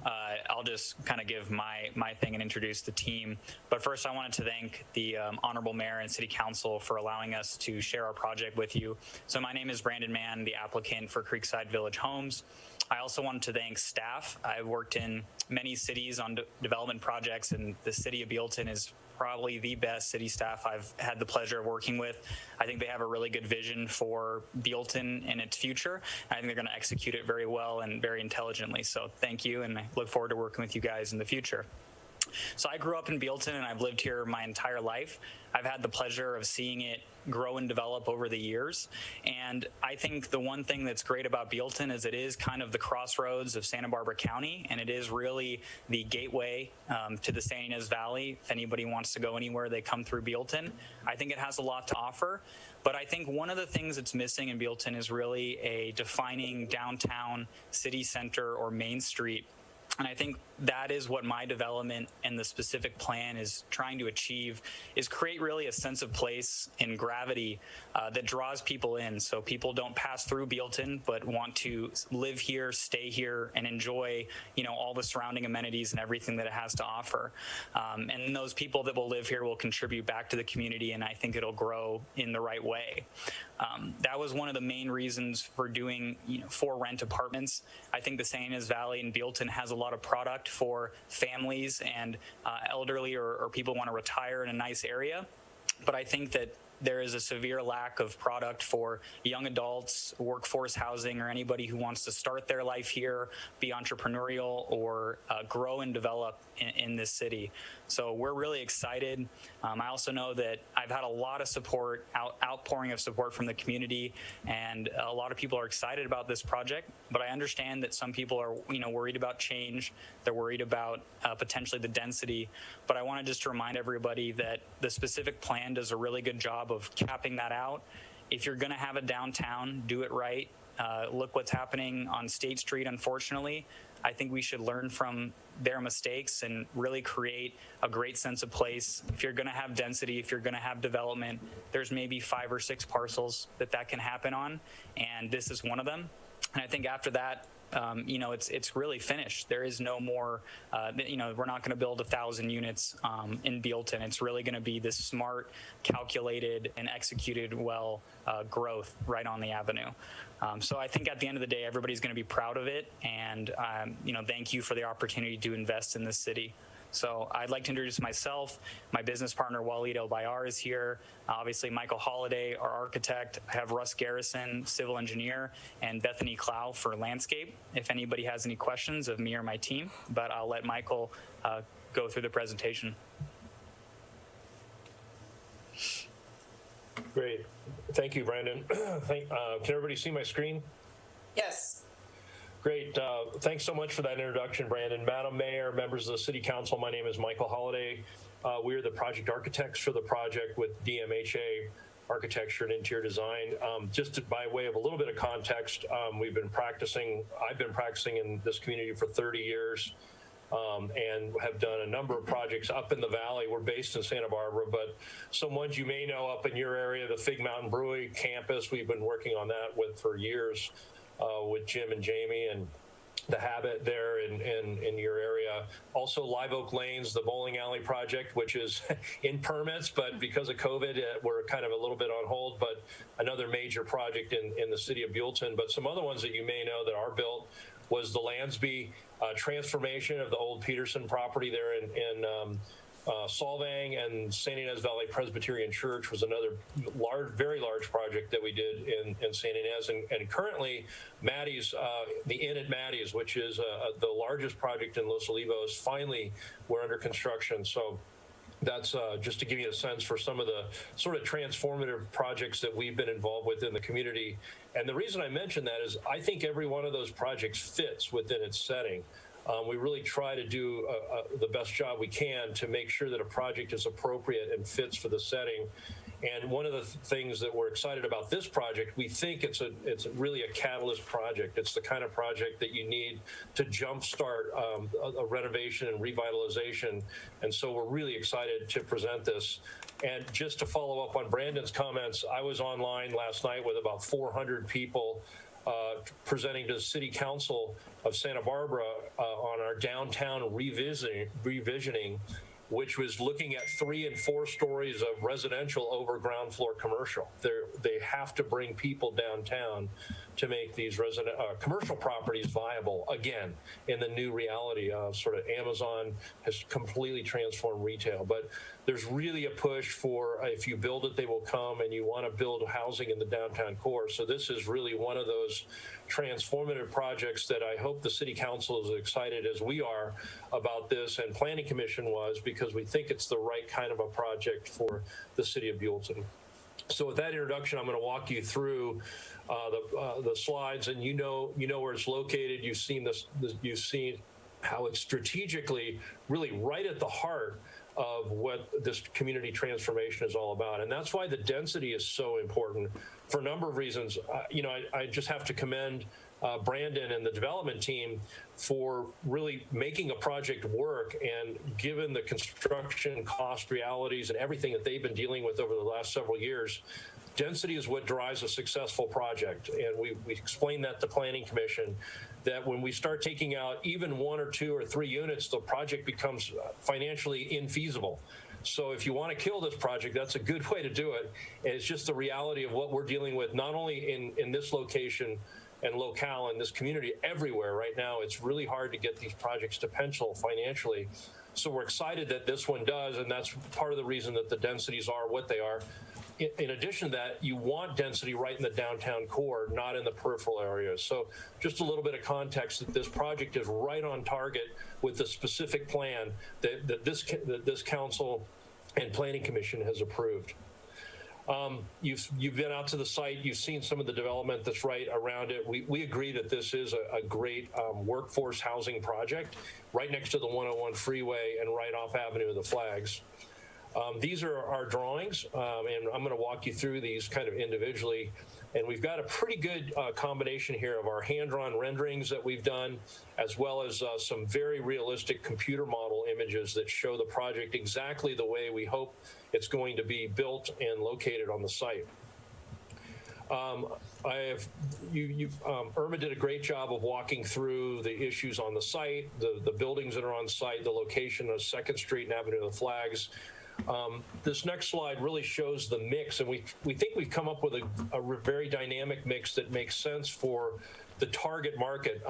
I'll just kind of give my thing and introduce the team. But first, I wanted to thank the Honorable Mayor and City Council for allowing us to share our project with you. So my name is Brandon Mann, the applicant for Creekside Village Homes. I also wanted to thank staff. I've worked in many cities on development projects, and the city of Buellton is probably the best city staff I've had the pleasure of working with. I think they have a really good vision for Buellton and its future. I think they're going to execute it very well and very intelligently. So thank you, and I look forward to working with you guys in the future. So I grew up in Buellton and I've lived here my entire life. I've had the pleasure of seeing it grow and develop over the years. And I think the one thing that's great about Buellton is it is kind of the crossroads of Santa Barbara County, and it is really the gateway to the San Ynez Valley. If anybody wants to go anywhere, they come through Buellton. I think it has a lot to offer. But I think one of the things that's missing in Buellton is really a defining downtown city center or Main Street. And I think that is what my development and the specific plan is trying to achieve, is create really a sense of place and gravity that draws people in. So people don't pass through Buellton, but want to live here, stay here, and enjoy, all the surrounding amenities and everything that it has to offer. And those people that will live here will contribute back to the community, and I think it'll grow in the right way. That was one of the main reasons for doing, for rent apartments. I think the San Ynez Valley in Buellton has a lot of product for families and elderly or people who want to retire in a nice area. But I think that there is a severe lack of product for young adults, workforce housing, or anybody who wants to start their life here, be entrepreneurial, or grow and develop in this city. So we're really excited. I also know that I've had a lot of support, outpouring of support from the community, and a lot of people are excited about this project. But I understand that some people are, worried about change. They're worried about potentially the density. But I want to just remind everybody that the specific plan does a really good job of capping that out. If you're going to have a downtown, do it right. Look what's happening on State Street, unfortunately. I think we should learn from their mistakes and really create a great sense of place. If you're going to have density, if you're going to have development, there's maybe 5 or 6 parcels that can happen on, and this is one of them. And I think after that, it's really finished. There is no more, we're not going to build 1,000 units in Buellton. It's really going to be this smart, calculated, and executed well growth right on the avenue. So I think at the end of the day, everybody's going to be proud of it. And, thank you for the opportunity to invest in this city. So I'd like to introduce myself. My business partner, Waleed El Bayar, is here. Obviously, Michael Holliday, our architect. I have Russ Garrison, civil engineer, and Bethany Clow for landscape, if anybody has any questions of me or my team. But I'll let Michael go through the presentation. Great. Thank you, Brandon. Can everybody see my screen? Yes. Great. Thanks so much for that introduction, Brandon. Madam Mayor, members of the City Council, my name is Michael Holliday. We are the project architects for the project with DMHA Architecture and Interior Design. Just by way of a little bit of context, I've been practicing in this community for 30 years and have done a number of projects up in the valley. We're based in Santa Barbara, but some ones you may know up in your area, the Fig Mountain Brewery campus, we've been working on that for years. With Jim and Jamie and the Habit there in your area. Also Live Oak Lanes, the bowling alley project, which is in permits, but because of COVID, we're kind of a little bit on hold, but another major project in the city of Buellton. But some other ones that you may know that are built was the Lansby transformation of the old Peterson property there in Solvang, and San Ynez Valley Presbyterian Church was another very large project that we did in San Ynez. And currently, Maddie's, the Inn at Maddie's, which is the largest project in Los Olivos, finally we're under construction. So that's just to give you a sense for some of the sort of transformative projects that we've been involved with in the community. And the reason I mention that is I think every one of those projects fits within its setting. We really try to do the best job we can to make sure that a project is appropriate and fits for the setting. And one of the things that we're excited about this project, we think it's really a catalyst project. It's the kind of project that you need to jumpstart a renovation and revitalization. And so we're really excited to present this. And just to follow up on Brandon's comments, I was online last night with about 400 people presenting to the City Council of Santa Barbara on our downtown revisioning, which was looking at 3 and 4 stories of residential over ground floor commercial. They have to bring people downtown to make these commercial properties viable again in the new reality of sort of Amazon has completely transformed retail. But there's really a push for if you build it, they will come, and you want to build housing in the downtown core. So this is really one of those transformative projects that I hope the City Council is excited as we are about this, and Planning Commission was, because we think it's the right kind of a project for the city of Buellton. So with that introduction, I'm going to walk you through the slides, and you know where it's located. You've seen this. You've seen how it's strategically really right at the heart of what this community transformation is all about, and that's why the density is so important for a number of reasons. I just have to commend Brandon and the development team for really making a project work, and given the construction cost realities and everything that they've been dealing with over the last several years, density is what drives a successful project. And we explained that to Planning Commission, that when we start taking out even 1 or 2 or 3 units, the project becomes financially infeasible. So if you want to kill this project, that's a good way to do it. And it's just the reality of what we're dealing with, not only in this location and locale in this community, everywhere right now. It's really hard to get these projects to pencil financially. So we're excited that this one does, and that's part of the reason that the densities are what they are. In addition to that, you want density right in the downtown core, not in the peripheral areas. So just a little bit of context that this project is right on target with the specific plan that this council and Planning Commission has approved. You've been out to the site, you've seen some of the development that's right around it. We agree that this is a great workforce housing project right next to the 101 freeway and right off Avenue of the Flags. These are our drawings, and I'm going to walk you through these kind of individually. And we've got a pretty good combination here of our hand-drawn renderings that we've done, as well as some very realistic computer model images that show the project exactly the way we hope it's going to be built and located on the site. Irma did a great job of walking through the issues on the site, the buildings that are on site, the location of 2nd Street and Avenue of the Flags. This next slide really shows the mix, and we think we've come up with a very dynamic mix that makes sense for the target market.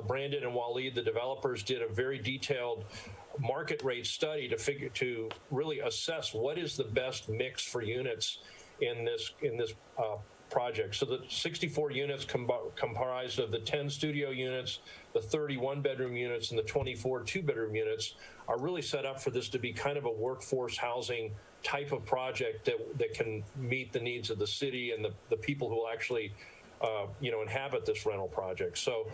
Brandon and Waleed, the developers, did a very detailed market rate study to really assess what is the best mix for units in this project. So the 64 units comprised of the 10 studio units, the 31 bedroom units, and the 24 2-bedroom units are really set up for this to be kind of a workforce housing type of project that can meet the needs of the city and the people who will actually inhabit this rental project. So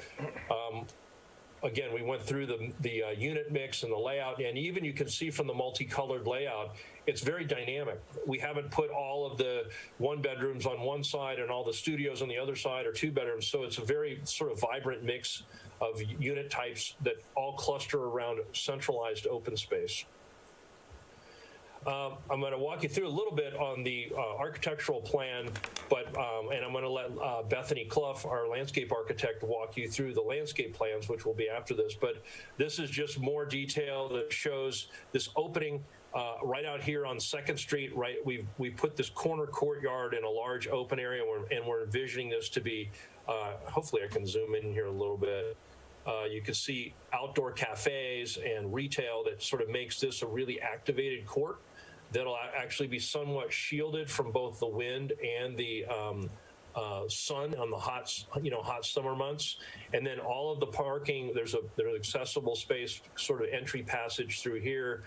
again, we went through the unit mix and the layout, and even you can see from the multicolored layout, it's very dynamic. We haven't put all of the 1-bedrooms on one side and all the studios on the other side, or 2-bedrooms. So it's a very sort of vibrant mix of unit types that all cluster around centralized open space. I'm going to walk you through a little bit on the architectural plan, and I'm going to let Bethany Clough, our landscape architect, walk you through the landscape plans, which will be after this. But this is just more detail that shows this opening right out here on 2nd Street. Right, we put this corner courtyard in a large open area, and we're envisioning this to be. Hopefully, I can zoom in here a little bit. You can see outdoor cafes and retail that sort of makes this a really activated court that'll actually be somewhat shielded from both the wind and the sun on the hot summer months. And then all of the parking, there's accessible space, sort of entry passage through here.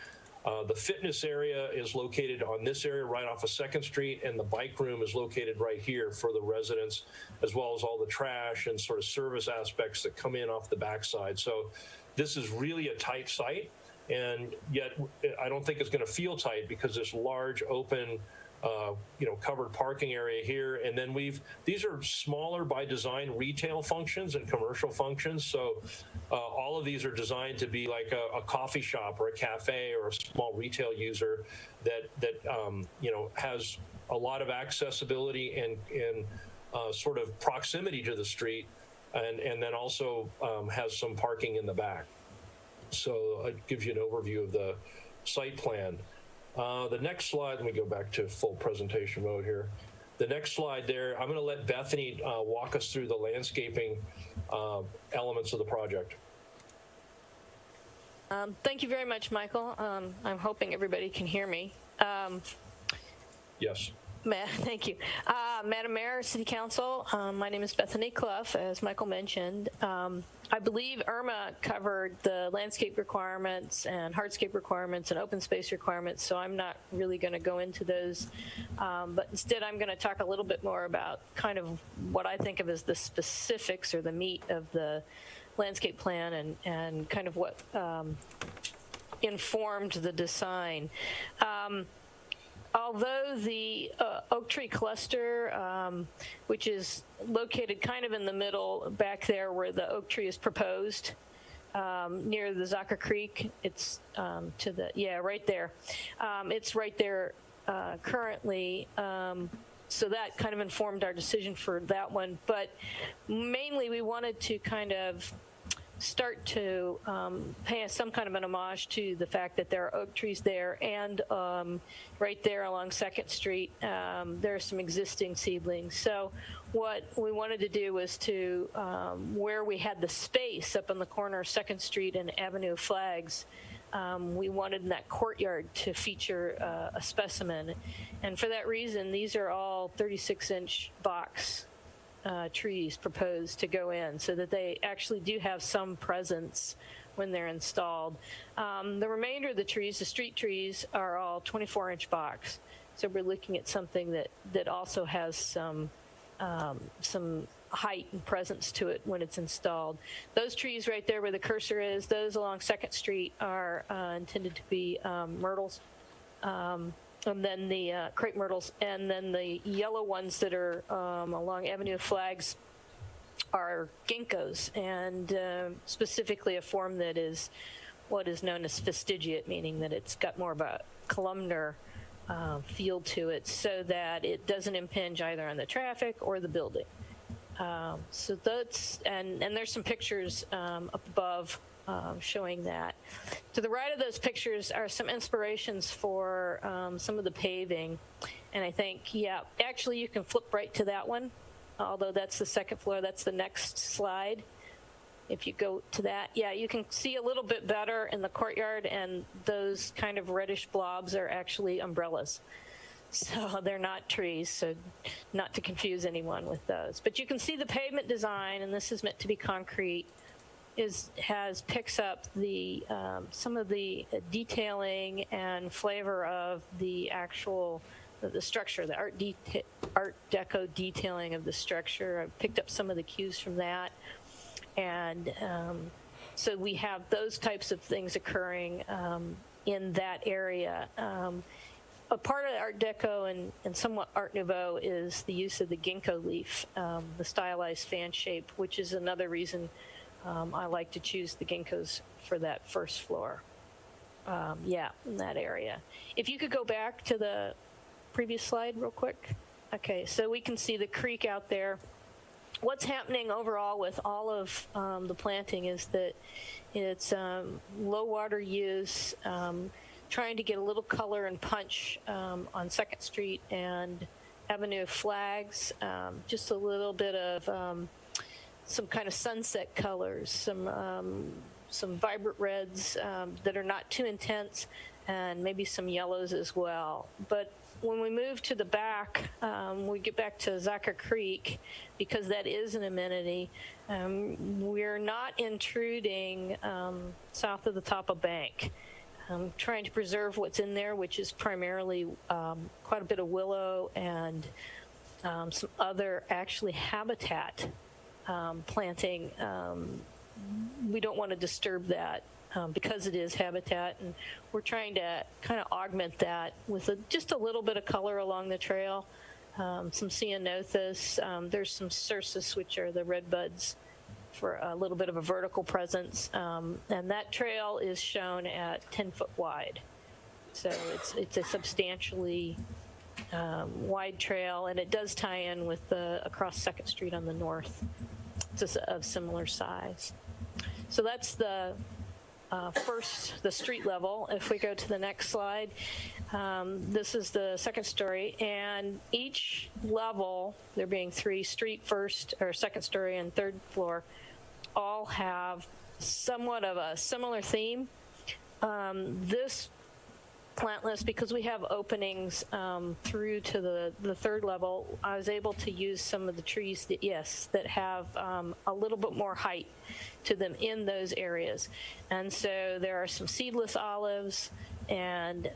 The fitness area is located on this area right off of 2nd Street, and the bike room is located right here for the residents, as well as all the trash and sort of service aspects that come in off the backside. So this is really a tight site, and yet I don't think it's going to feel tight because this large open covered parking area here. And then these are smaller by design retail functions and commercial functions. So all of these are designed to be like a coffee shop or a cafe or a small retail user that has a lot of accessibility and sort of proximity to the street, and then also has some parking in the back. So it gives you an overview of the site plan. The next slide, let me go back to full presentation mode here. The next slide there, I'm going to let Bethany walk us through the landscaping elements of the project. Thank you very much, Michael. I'm hoping everybody can hear me. Yes. Thank you. Madam Mayor, City Council, my name is Bethany Clough, as Michael mentioned. I believe Irma covered the landscape requirements and hardscape requirements and open space requirements, so I'm not really going to go into those. But instead, I'm going to talk a little bit more about kind of what I think of as the specifics or the meat of the landscape plan and kind of what informed the design. Although the oak tree cluster, which is located kind of in the middle back there where the oak tree is proposed, near the Zaca Creek, it's to the, yeah, right there. It's right there currently. So that kind of informed our decision for that one. But mainly we wanted to kind of start to pay some kind of an homage to the fact that there are oak trees there, and right there along 2nd Street, there are some existing seedlings. So what we wanted to do was to, where we had the space up on the corner of 2nd Street and Avenue of Flags, we wanted in that courtyard to feature a specimen. And for that reason, these are all 36-inch box trees proposed to go in, so that they actually do have some presence when they're installed. The remainder of the trees, the street trees, are all 24-inch box. So we're looking at something that also has some height and presence to it when it's installed. Those trees right there where the cursor is, those along 2nd Street are intended to be myrtles. And then the crepe myrtles, and then the yellow ones that are along Avenue of Flags are ginkgos, and specifically a form that is what is known as fastigiate, meaning that it's got more of a columnar feel to it, so that it doesn't impinge either on the traffic or the building. So that's, and there's some pictures up above showing that. To the right of those pictures are some inspirations for some of the paving. And I think, yeah, actually you can flip right to that one, although that's the 2nd floor. That's the next slide. If you go to that, yeah, you can see a little bit better in the courtyard, and those kind of reddish blobs are actually umbrellas. So they're not trees, so not to confuse anyone with those. But you can see the pavement design, and this is meant to be concrete, picks up the some of the detailing and flavor of the actual the structure, the Art Deco detailing of the structure. I picked up some of the cues from that, and so we have those types of things occurring in that area. A part of Art Deco and somewhat Art Nouveau is the use of the ginkgo leaf, the stylized fan shape, which is another reason I like to choose the ginkgos for that 1st floor. Yeah, in that area. If you could go back to the previous slide real quick. Okay, so we can see the creek out there. What's happening overall with all of the planting is that it's low water use, trying to get a little color and punch on 2nd Street and Avenue of Flags, just a little bit of some kind of sunset colors, some vibrant reds that are not too intense, and maybe some yellows as well. But when we move to the back, we get back to Zaca Creek, because that is an amenity. We're not intruding south of the top of Bank. Trying to preserve what's in there, which is primarily quite a bit of willow and some other actually habitat planting. We don't want to disturb that because it is habitat, and we're trying to kind of augment that with just a little bit of color along the trail. Some ceanothus, there's some cercis, which are the red buds, for a little bit of a vertical presence, and that trail is shown at 10 foot wide. So it's a substantially wide trail, and it does tie in with the across 2nd Street on the north. It's of similar size. So that's the first, the street level. If we go to the next slide, this is the second story, and each level, there being 3, street, first or second story and third floor, all have somewhat of a similar theme. This plant list, because we have openings through to the third level, I was able to use some of the trees that have a little bit more height to them in those areas. And so there are some seedless olives and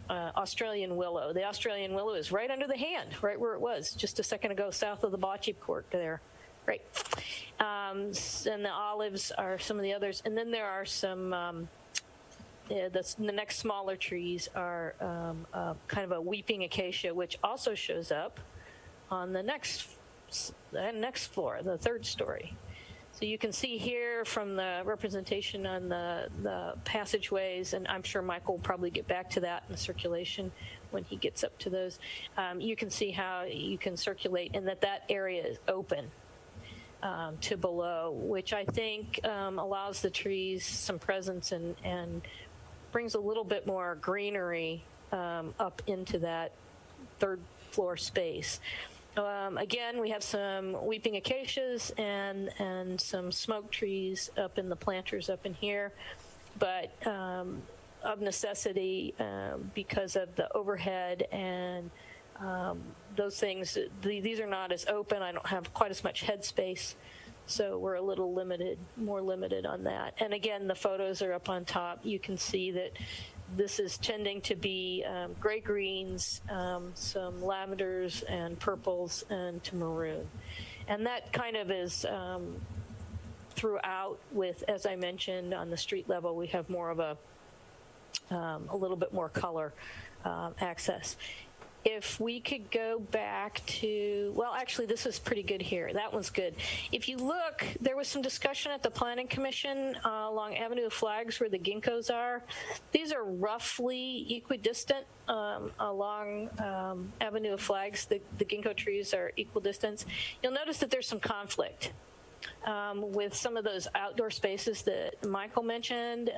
Australian willow. The Australian willow is right under the hand, right where it was just a second ago, south of the bocce court there. Great. And the olives are some of the others. And then there are some the next smaller trees are kind of a weeping acacia, which also shows up on the next floor, the third story. So you can see here from the representation on the passageways, and I'm sure Michael will probably get back to that in the circulation when he gets up to those. You can see how you can circulate and that area is open to below, which I think allows the trees some presence and brings a little bit more greenery up into that third floor space. Again, we have some weeping acacias and some smoke trees up in the planters up in here, but of necessity, because of the overhead and those things, these are not as open. I don't have quite as much head space, so we're a little more limited on that. And again, the photos are up on top. You can see that this is tending to be gray greens, some lavenders and purples, and to maroon. And that kind of is throughout with, as I mentioned, on the street level, we have more of a little bit more color access. If we could go back to, well, actually, this is pretty good here. That one's good. If you look, there was some discussion at the Planning Commission along Avenue of Flags where the ginkgos are. These are roughly equidistant along Avenue of Flags. The ginkgo trees are equidistant. You'll notice that there's some conflict with some of those outdoor spaces that Michael mentioned,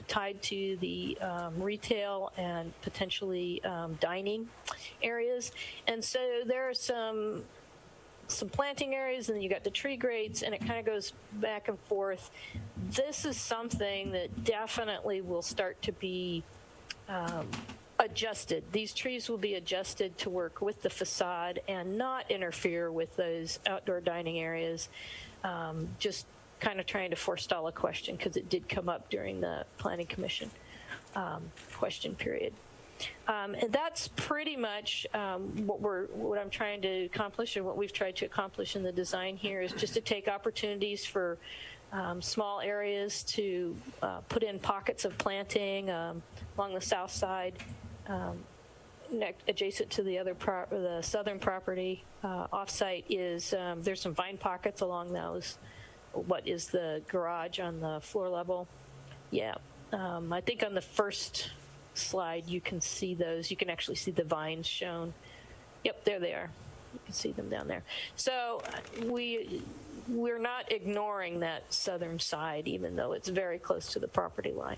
tied to the retail and potentially dining areas. And so there are some planting areas, and then you got the tree grates, and it kind of goes back and forth. This is something that definitely will start to be adjusted. These trees will be adjusted to work with the facade and not interfere with those outdoor dining areas. Just kind of trying to forestall a question because it did come up during the Planning Commission question period. And that's pretty much what I'm trying to accomplish, and what we've tried to accomplish in the design here is just to take opportunities for small areas to put in pockets of planting along the south side, adjacent to the southern property. Offsite is there's some vine pockets along those. What is the garage on the floor level? Yeah, I think on the first slide you can see those. You can actually see the vines shown. Yep, there they are. You can see them down there. So we're not ignoring that southern side, even though it's very close to the property line.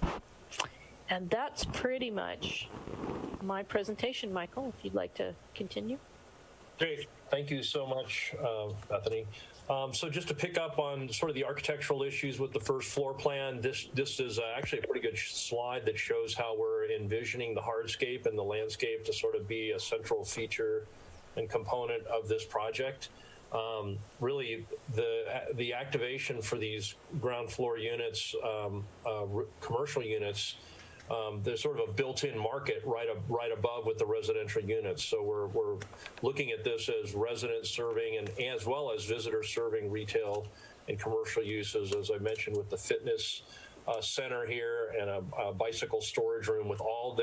And that's pretty much my presentation, Michael, if you'd like to continue. Great. Thank you so much, Bethany. So just to pick up on sort of the architectural issues with the first floor plan, this is actually a pretty good slide that shows how we're envisioning the hardscape and the landscape to sort of be a central feature and component of this project. Really, the activation for these ground floor units, commercial units, there's sort of a built-in market right above with the residential units. So we're looking at this as resident serving and as well as visitor serving retail and commercial uses, as I mentioned, with the fitness center here and a bicycle storage room with all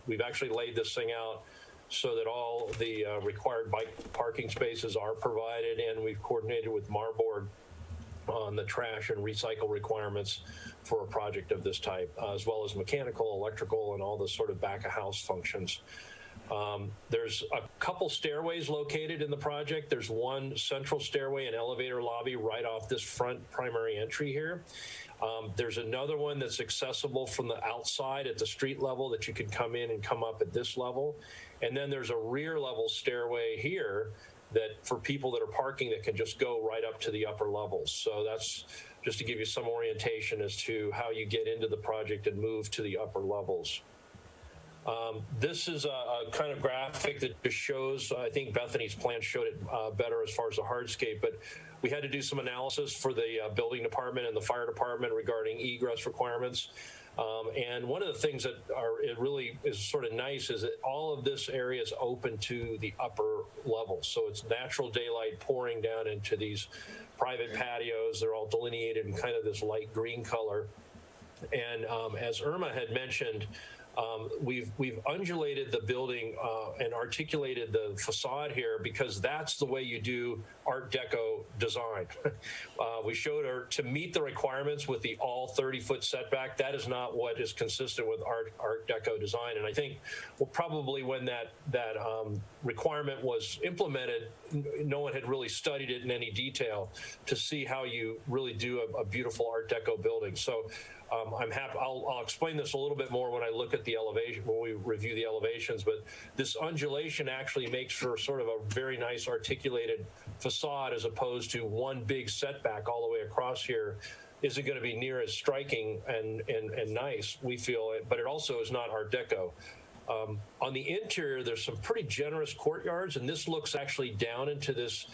we've actually laid this thing out so that all the required bike parking spaces are provided, and we've coordinated with Marburg on the trash and recycle requirements for a project of this type, as well as mechanical, electrical, and all the sort of back of house functions. There's a couple stairways located in the project. There's one central stairway and elevator lobby right off this front primary entry here. There's another one that's accessible from the outside at the street level that you can come in and come up at this level. And then there's a rear level stairway here that for people that are parking that can just go right up to the upper levels. So that's just to give you some orientation as to how you get into the project and move to the upper levels. This is a kind of graphic that just shows, I think Bethany's plan showed it better as far as the hardscape, but we had to do some analysis for the building department and the fire department regarding egress requirements. And one of the things that it really is sort of nice is that all of this area is open to the upper levels. So it's natural daylight pouring down into these private patios. They're all delineated in kind of this light green color. And as Irma had mentioned, we've undulated the building and articulated the facade here because that's the way you do Art Deco design. We showed her to meet the requirements with the all 30-foot setback. That is not what is consistent with Art Deco design. And I think probably when that requirement was implemented, no one had really studied it in any detail to see how you really do a beautiful Art Deco building. So I'm happy. I'll explain this a little bit more when I look at the elevation, when we review the elevations, but this undulation actually makes for sort of a very nice articulated facade as opposed to one big setback all the way across here isn't going to be near as striking and nice, we feel, but it also is not Art Deco. On the interior, there's some pretty generous courtyards, and this looks actually down into this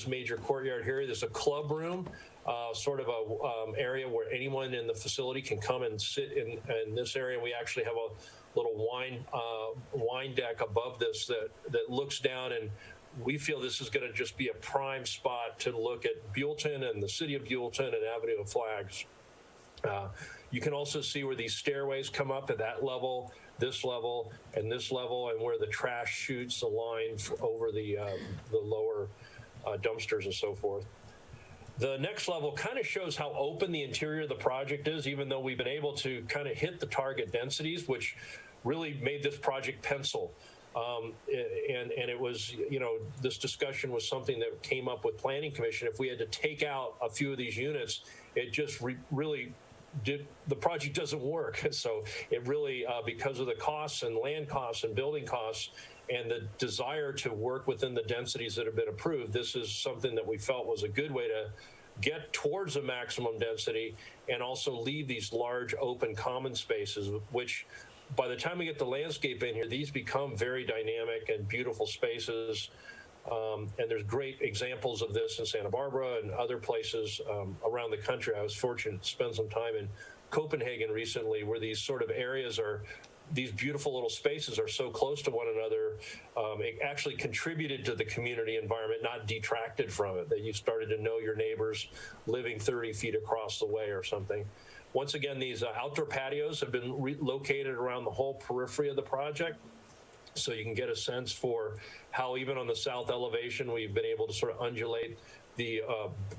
major courtyard here. There's a club room, sort of a area where anyone in the facility can come and sit in this area. We actually have a little wine deck above this that looks down, and we feel this is going to just be a prime spot to look at Buellton and the city of Buellton and Avenue of Flags. You can also see where these stairways come up at that level, this level, and this level, and where the trash chutes align over the lower dumpsters and so forth. The next level kind of shows how open the interior of the project is, even though we've been able to kind of hit the target densities, which really made this project pencil. And it was, this discussion was something that came up with Planning Commission. If we had to take out a few of these units, it just really the project doesn't work. So it really, because of the costs and land costs and building costs and the desire to work within the densities that have been approved, this is something that we felt was a good way to get towards a maximum density and also leave these large open common spaces, which by the time we get the landscape in here, these become very dynamic and beautiful spaces. And there's great examples of this in Santa Barbara and other places around the country. I was fortunate to spend some time in Copenhagen recently, where these sort of areas these beautiful little spaces are so close to one another. It actually contributed to the community environment, not detracted from it, that you started to know your neighbors living 30 feet across the way or something. Once again, these outdoor patios have been located around the whole periphery of the project. So you can get a sense for how even on the south elevation, we've been able to sort of undulate the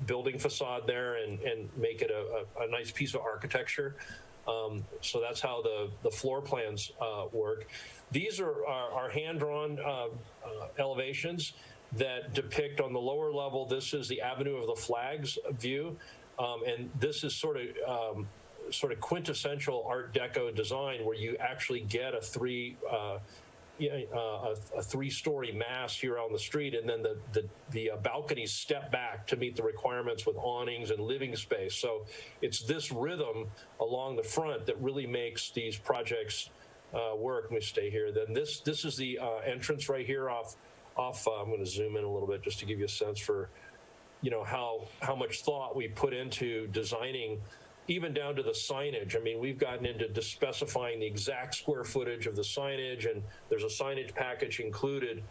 building facade there and make it a nice piece of architecture. So that's how the floor plans work. These are hand-drawn elevations that depict on the lower level. This is the Avenue of the Flags view. And this is sort of quintessential Art Deco design, where you actually get a three-story mast here on the street, and then the balconies step back to meet the requirements with awnings and living space. So it's this rhythm along the front that really makes these projects work. Let me stay here. Then this is the entrance right here off. I'm going to zoom in a little bit just to give you a sense for, how much thought we put into designing, even down to the signage. I mean, we've gotten into specifying the exact square footage of the signage, and there's a signage package included.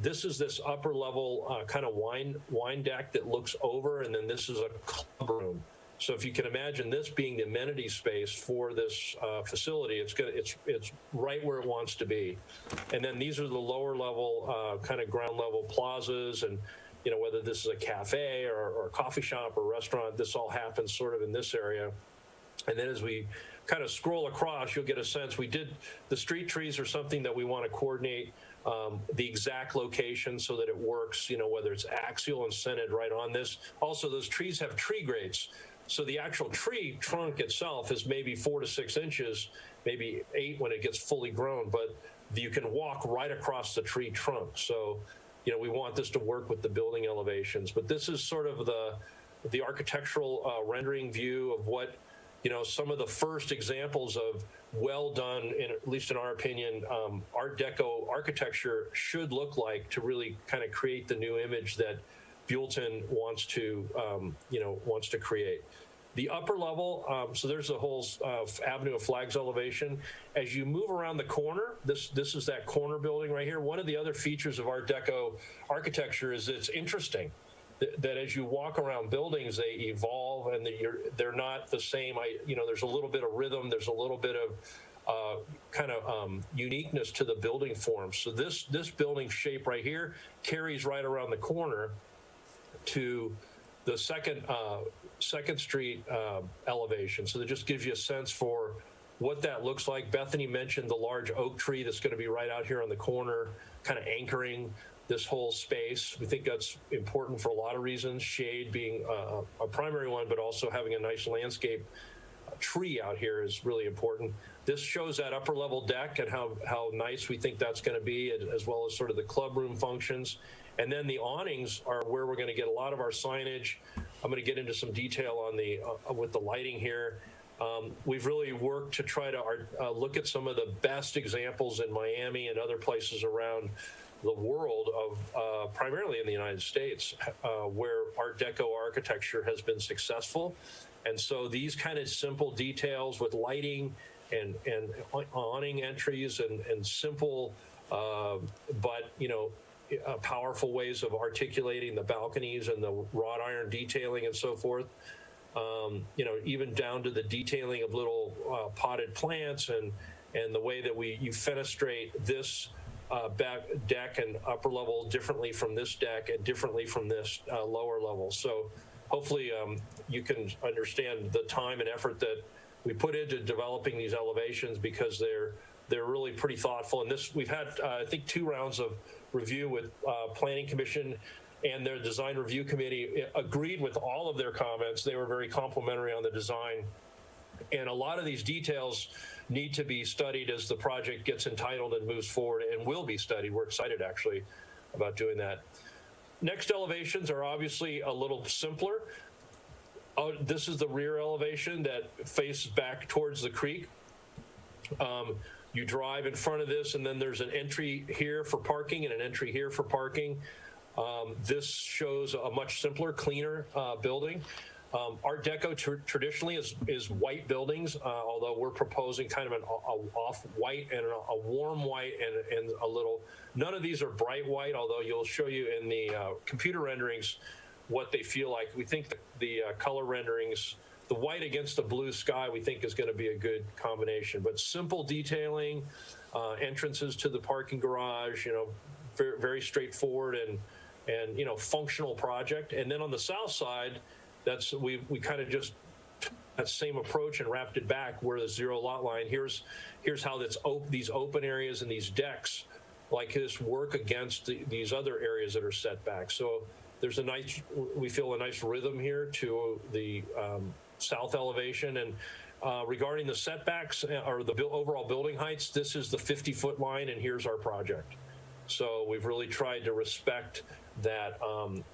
This is this upper level kind of wine deck that looks over, and then this is a club room. So if you can imagine this being the amenity space for this facility, it's right where it wants to be. And then these are the lower level kind of ground level plazas, and whether this is a cafe or a coffee shop or restaurant, this all happens sort of in this area. And then as we kind of scroll across, you'll get a sense. The street trees are something that we want to coordinate the exact location so that it works, whether it's axial and centered right on this. Also, those trees have tree grades. So the actual tree trunk itself is maybe 4 to 6 inches, maybe 8 when it gets fully grown, but you can walk right across the tree trunk. So, we want this to work with the building elevations. But this is sort of the architectural rendering view of what, some of the first examples of well done, at least in our opinion, Art Deco architecture should look like to really kind of create the new image that Buellton wants to create. The upper level, so there's the whole Avenue of Flags elevation. As you move around the corner, this is that corner building right here. One of the other features of Art Deco architecture is it's interesting. That as you walk around buildings, they evolve and they're not the same. There's a little bit of rhythm. There's a little bit of uniqueness to the building form. So this building shape right here carries right around the corner to the Second Street elevation. So that just gives you a sense for what that looks like. Bethany mentioned the large oak tree that's going to be right out here on the corner, kind of anchoring this whole space. We think that's important for a lot of reasons, shade being a primary one, but also having a nice landscape tree out here is really important. This shows that upper level deck and how nice we think that's going to be, as well as sort of the club room functions. And then the awnings are where we're going to get a lot of our signage. I'm going to get into some detail on with the lighting here. We've really worked to try to look at some of the best examples in Miami and other places around the world of primarily in the United States where Art Deco architecture has been successful. And so these kind of simple details with lighting and awning entries and simple but powerful ways of articulating the balconies and the wrought iron detailing and so forth, even down to the detailing of little potted plants and the way that you fenestrate this back deck and upper level differently from this deck and differently from this lower level. So hopefully you can understand the time and effort that we put into developing these elevations, because they're really pretty thoughtful. And we've had I think 2 rounds of review with Planning Commission, and their design review committee agreed with all of their comments. They were very complimentary on the design. And a lot of these details need to be studied as the project gets entitled and moves forward, and will be studied. We're excited actually about doing that. Next elevations are obviously a little simpler. This is the rear elevation that faces back towards the creek. You drive in front of this, and then there's an entry here for parking and an entry here for parking. This shows a much simpler, cleaner building. Art Deco traditionally is white buildings, although we're proposing kind of an off-white and a warm white and a little. None of these are bright white, although you'll show you in the computer renderings what they feel like. We think the color renderings, the white against the blue sky, we think is going to be a good combination. But simple detailing, entrances to the parking garage, very, very straightforward and functional project. And then on the south side, we kind of just took that same approach and wrapped it back where the zero lot line. Here's how these open areas and these decks like this work against these other areas that are set back. So there's we feel a nice rhythm here to the south elevation. And regarding the setbacks or the overall building heights, this is the 50-foot line, and here's our project. So we've really tried to respect that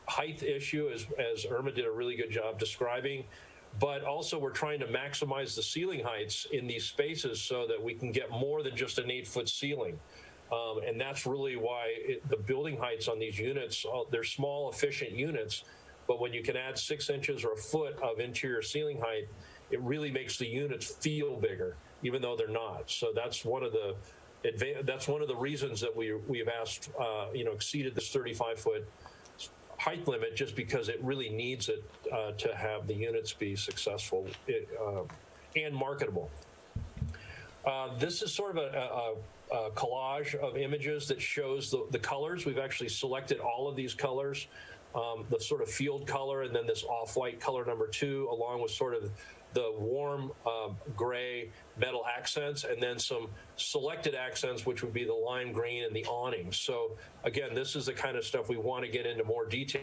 height issue, as Irma did a really good job describing, but also we're trying to maximize the ceiling heights in these spaces so that we can get more than just an 8-foot ceiling. And that's really why the building heights on these units, they're small, efficient units, but when you can add 6 inches or a foot of interior ceiling height, it really makes the units feel bigger, even though they're not. So that's one of the reasons that we've asked, exceeded this 35-foot height limit, just because it really needs it to have the units be successful and marketable. This is sort of a collage of images that shows the colors. We've actually selected all of these colors, the sort of field color, and then this off-white color number 2, along with sort of the warm gray metal accents, and then some selected accents, which would be the lime green and the awnings. So again, this is the kind of stuff we want to get into more detail.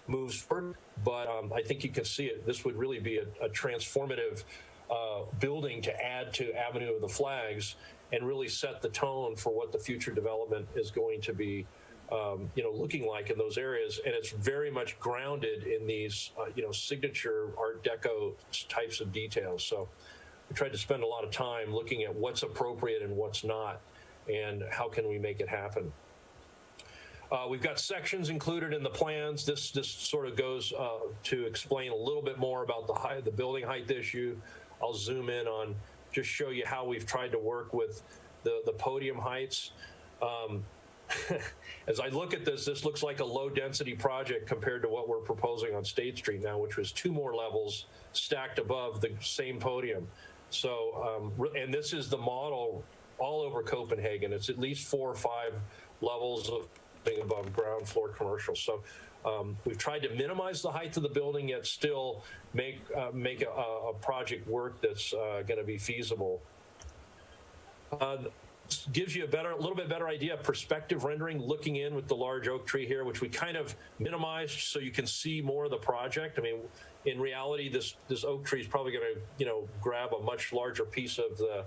Moves forward, but I think you can see it. This would really be a transformative building to add to Avenue of the Flags and really set the tone for what the future development is going to be looking like in those areas. And it's very much grounded in these signature Art Deco types of details. So we tried to spend a lot of time looking at what's appropriate and what's not, and how can we make it happen. We've got sections included in the plans. This sort of goes to explain a little bit more about the building height issue. I'll zoom in on, just show you how we've tried to work with the podium heights. As I look at this looks like a low density project compared to what we're proposing on State Street now, which was 2 more levels stacked above the same podium. So, and this is the model all over Copenhagen. It's at least 4 or 5 levels of above ground floor commercial. So we've tried to minimize the height of the building, yet still make a project work that's going to be feasible. Gives you a little bit better idea of perspective rendering, looking in with the large oak tree here, which we kind of minimized so you can see more of the project. I mean, in reality, this oak tree is probably going to grab a much larger piece of the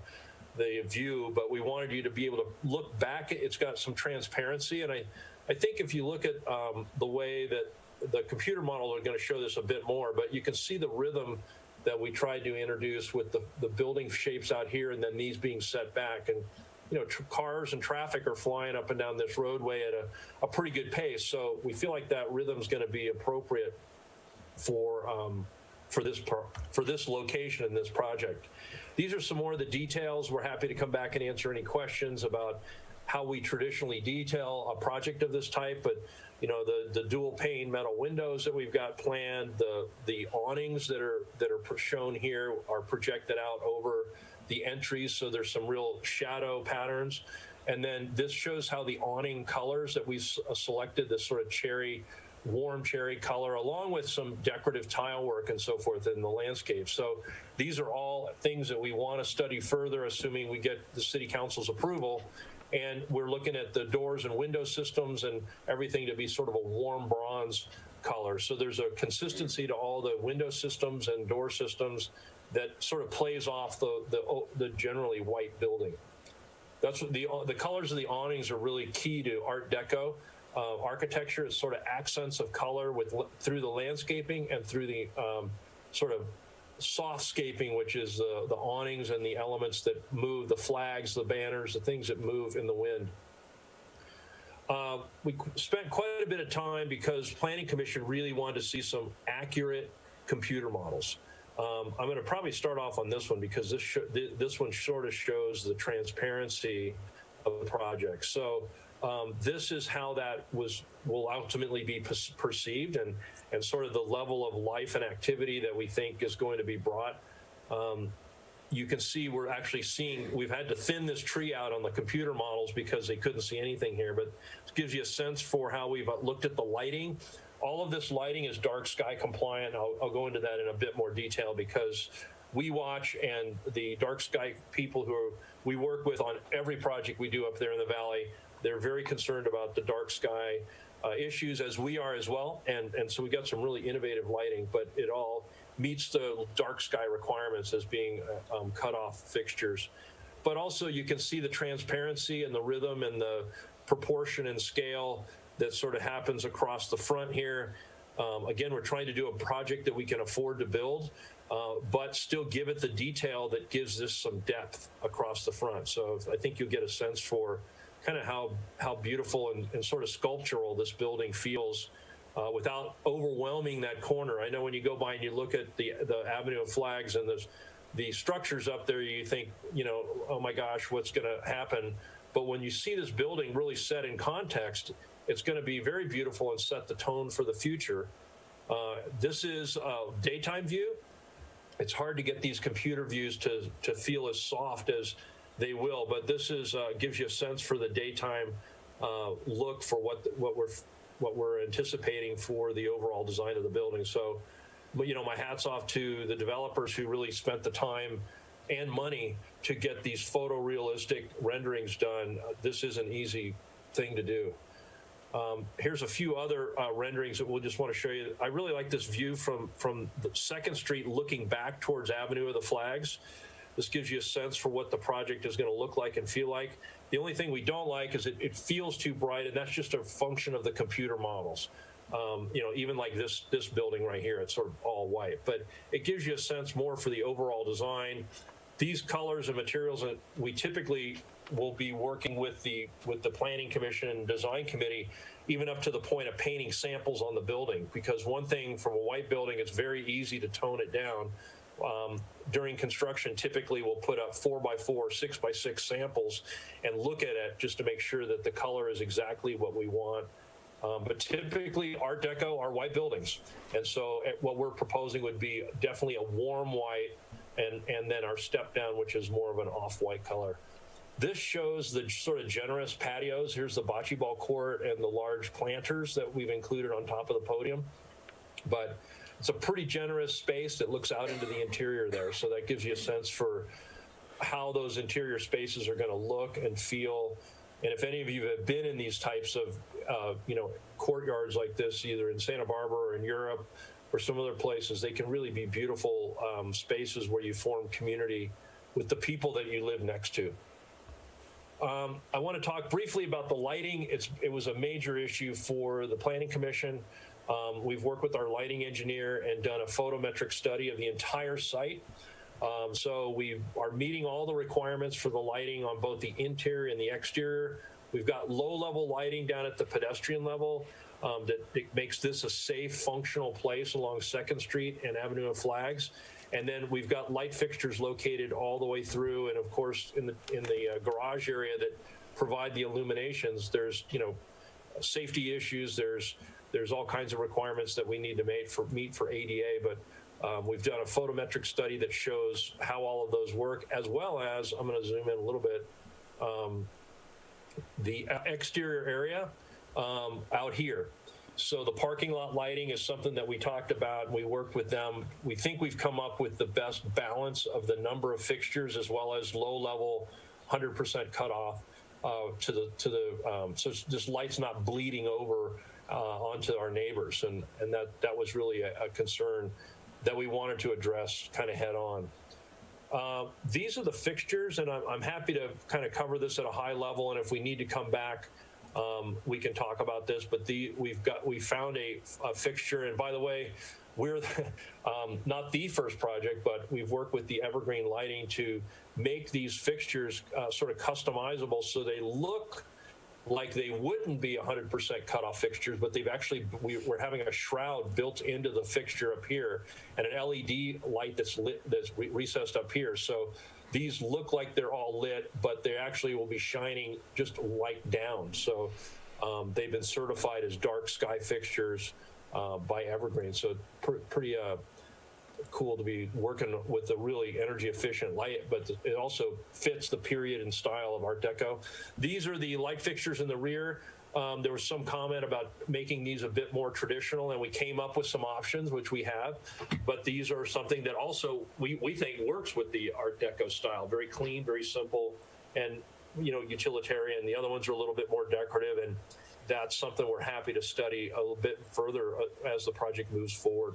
view, but we wanted you to be able to look back. It's got some transparency, and I think if you look at the way that the computer model are going to show this a bit more, but you can see the rhythm that we tried to introduce with the building shapes out here, and then these being set back. And cars and traffic are flying up and down this roadway at a pretty good pace. So we feel like that rhythm is going to be appropriate for this location in this project. These are some more of the details. We're happy to come back and answer any questions about how we traditionally detail a project of this type. But the dual pane metal windows that we've got planned, the awnings that are shown here are projected out over the entries, so there's some real shadow patterns. And then this shows how the awning colors that we selected, this sort of warm cherry color, along with some decorative tile work and so forth in the landscape. So these are all things that we want to study further, assuming we get the City Council's approval. And we're looking at the doors and window systems and everything to be sort of a warm bronze color. So there's a consistency to all the window systems and door systems that sort of plays off the generally white building. That's what the colors of the awnings are really key to Art Deco architecture. It's sort of accents of color through the landscaping and through the sort of softscaping, which is the awnings and the elements that move, the flags, the banners, the things that move in the wind. We spent quite a bit of time because Planning Commission really wanted to see some accurate computer models. I'm going to probably start off on this one because this one sort of shows the transparency of the project. So this is how that will ultimately be perceived, and sort of the level of life and activity that we think is going to be brought. You can see we've had to thin this tree out on the computer models because they couldn't see anything here, but it gives you a sense for how we've looked at the lighting. All of this lighting is dark sky compliant. I'll go into that in a bit more detail because we watch, and the dark sky people we work with on every project we do up there in the valley, they're very concerned about the dark sky issues, as we are as well. And so we got some really innovative lighting, but it all meets the dark sky requirements as being cut-off fixtures. But also you can see the transparency and the rhythm and the proportion and scale that sort of happens across the front here. Again, we're trying to do a project that we can afford to build, but still give it the detail that gives this some depth across the front. So I think you'll get a sense for kind of how beautiful and sort of sculptural this building feels without overwhelming that corner. I know when you go by and you look at the Avenue of Flags and the structures up there, you think, oh my gosh, what's going to happen? But when you see this building really set in context, it's going to be very beautiful and set the tone for the future. This is a daytime view. It's hard to get these computer views to feel as soft as they will, but this gives you a sense for the daytime look for what we're anticipating for the overall design of the building. So my hat's off to the developers who really spent the time and money to get these photorealistic renderings done. This is an easy thing to do. Here's a few other renderings that we'll just want to show you. I really like this view from the 2nd Street looking back towards Avenue of the Flags. This gives you a sense for what the project is going to look like and feel like. The only thing we don't like is it feels too bright, and that's just a function of the computer models. Even like this building right here, it's sort of all white, but it gives you a sense more for the overall design. These colors and materials that we typically will be working with the Planning Commission and Design Committee, even up to the point of painting samples on the building, because one thing from a white building, it's very easy to tone it down. During construction, typically we'll put up 4x4, 6x6 samples and look at it just to make sure that the color is exactly what we want. But typically Art Deco are white buildings. And so what we're proposing would be definitely a warm white and then our step down, which is more of an off-white color. This shows the sort of generous patios. Here's the bocce ball court and the large planters that we've included on top of the podium. But it's a pretty generous space that looks out into the interior there. So that gives you a sense for how those interior spaces are going to look and feel. And if any of you have been in these types of, courtyards like this, either in Santa Barbara or in Europe or some other places, they can really be beautiful spaces where you form community with the people that you live next to. I want to talk briefly about the lighting. It was a major issue for the Planning Commission. We've worked with our lighting engineer and done a photometric study of the entire site. So we are meeting all the requirements for the lighting on both the interior and the exterior. We've got low-level lighting down at the pedestrian level that it makes this a safe, functional place along 2nd Street and Avenue of Flags. And then we've got light fixtures located all the way through, and of course in the garage area that provide the illuminations. There's safety issues. There's all kinds of requirements that we need to meet for ADA, but we've done a photometric study that shows how all of those work, as well as, I'm going to zoom in a little bit, the exterior area out here. So the parking lot lighting is something that we talked about. We worked with them. We think we've come up with the best balance of the number of fixtures as well as low level 100% cutoff so this light's not bleeding over onto our neighbors. And that was really a concern that we wanted to address kind of head on. These are the fixtures, and I'm happy to kind of cover this at a high level. And if we need to come back, we can talk about this, but we found a fixture. And by the way, we're not the first project, but we've worked with the Evergreen Lighting to make these fixtures sort of customizable so they look like they wouldn't be 100% cutoff fixtures, but they've actually, we're having a shroud built into the fixture up here and an LED light that's lit, that's recessed up here. So these look like they're all lit, but they actually will be shining just light down. So they've been certified as dark sky fixtures by Evergreen. So pretty cool to be working with a really energy efficient light, but it also fits the period and style of Art Deco. These are the light fixtures in the rear. There was some comment about making these a bit more traditional, and we came up with some options, which we have, but these are something that also we think works with the Art Deco style. Very clean, very simple, and utilitarian. The other ones are a little bit more decorative, and that's something we're happy to study a little bit further as the project moves forward.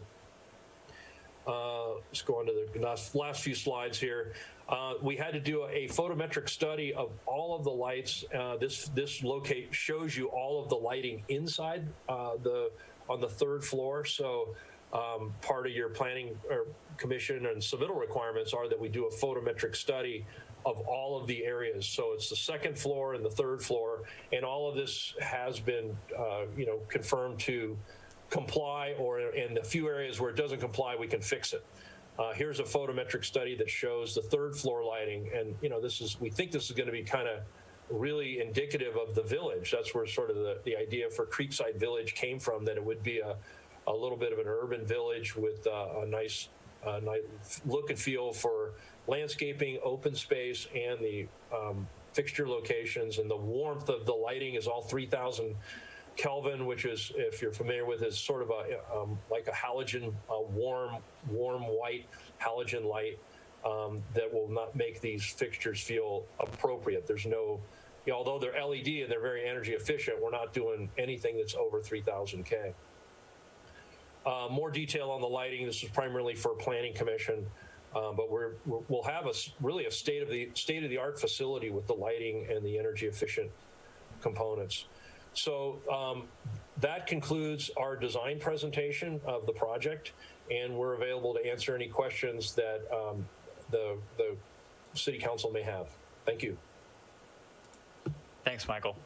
Let's go on to the last few slides here. We had to do a photometric study of all of the lights. This locate shows you all of the lighting inside on the third floor. So part of your planning or commission and submittal requirements are that we do a photometric study of all of the areas. So it's the second floor and the third floor, and all of this has been confirmed to comply, or in the few areas where it doesn't comply, we can fix it. Here's a photometric study that shows the third floor lighting, and we think this is going to be kind of really indicative of the village. That's where sort of the idea for Creekside Village came from, that it would be a little bit of an urban village with a nice look and feel for landscaping, open space, and the fixture locations. And the warmth of the lighting is all 3,000 Kelvin, which is, if you're familiar with, is sort of a like a halogen, warm white halogen light that will not make these fixtures feel appropriate. There's no, although they're LED and they're very energy efficient, we're not doing anything that's over 3000 K. More detail on the lighting. This is primarily for Planning Commission, but we'll have really a state of the art facility with the lighting and the energy efficient components. So that concludes our design presentation of the project, and we're available to answer any questions that the City Council may have. Thank you. Thanks, Michael.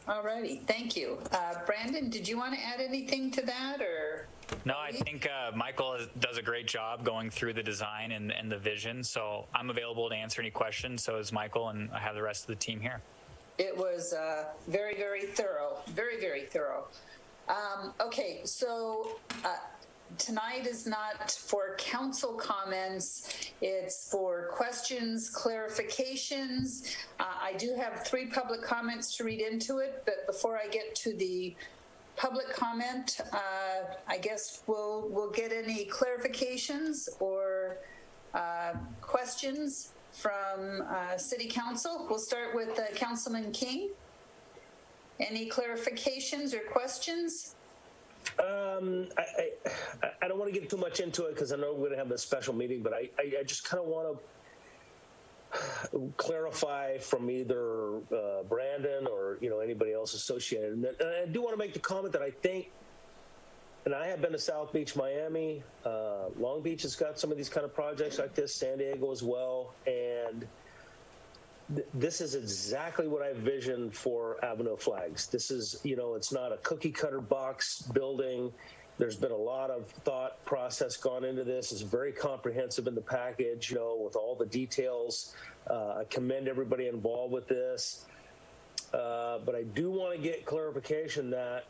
All righty, thank you. Brandon, did you want to add anything to that, or? No, I think Michael does a great job going through the design and the vision, so I'm available to answer any questions. So is Michael, and I have the rest of the team here. It was very, very thorough, very, very thorough. Okay, so tonight is not for council comments, it's for questions, clarifications. I do have 3 public comments to read into it, but before I get to the public comment, I guess we'll get any clarifications or questions from City Council. We'll start with Councilman King. Any clarifications or questions? I don't want to get too much into it because I know we're going to have a special meeting, but I just kind of want to clarify from either Brandon or anybody else associated. And I do want to make the comment that I think, and I have been to South Beach, Miami, Long Beach has got some of these kind of projects like this, San Diego as well, and this is exactly what I envisioned for Avenue of Flags. This is, it's not a cookie cutter box building. There's been a lot of thought process gone into this. It's very comprehensive in the package, with all the details. I commend everybody involved with this. But I do want to get clarification that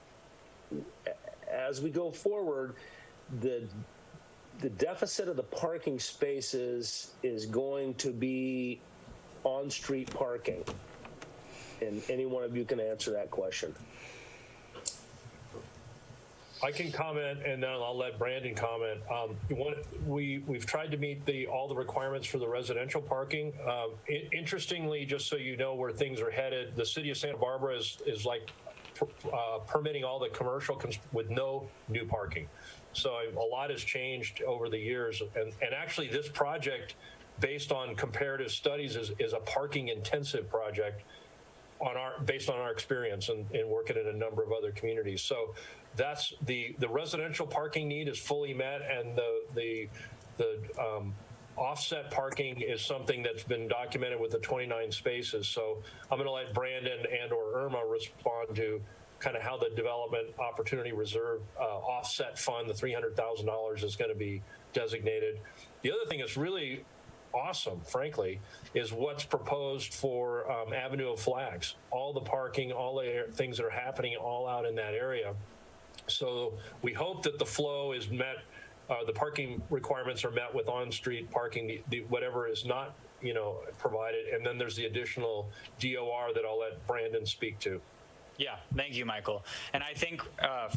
as we go forward, the deficit of the parking spaces is going to be on-street parking, and any one of you can answer that question. I can comment, and then I'll let Brandon comment. We've tried to meet all the requirements for the residential parking. Interestingly, just so you know where things are headed, the city of Santa Barbara is like permitting all the commercial with no new parking. So a lot has changed over the years, and actually this project, based on comparative studies, is a parking intensive project based on our experience and working in a number of other communities. So that's the residential parking need is fully met, and the offset parking is something that's been documented with the 29 spaces. So I'm going to let Brandon and or Irma respond to kind of how the Development Opportunity Reserve offset fund, the $300,000, is going to be designated. The other thing that's really awesome, frankly, is what's proposed for Avenue of Flags. All the parking, all the things that are happening all out in that area. So we hope that the flow is met, the parking requirements are met with on-street parking, whatever is not, provided. And then there's the additional DOR that I'll let Brandon speak to. Yeah, thank you, Michael. And I think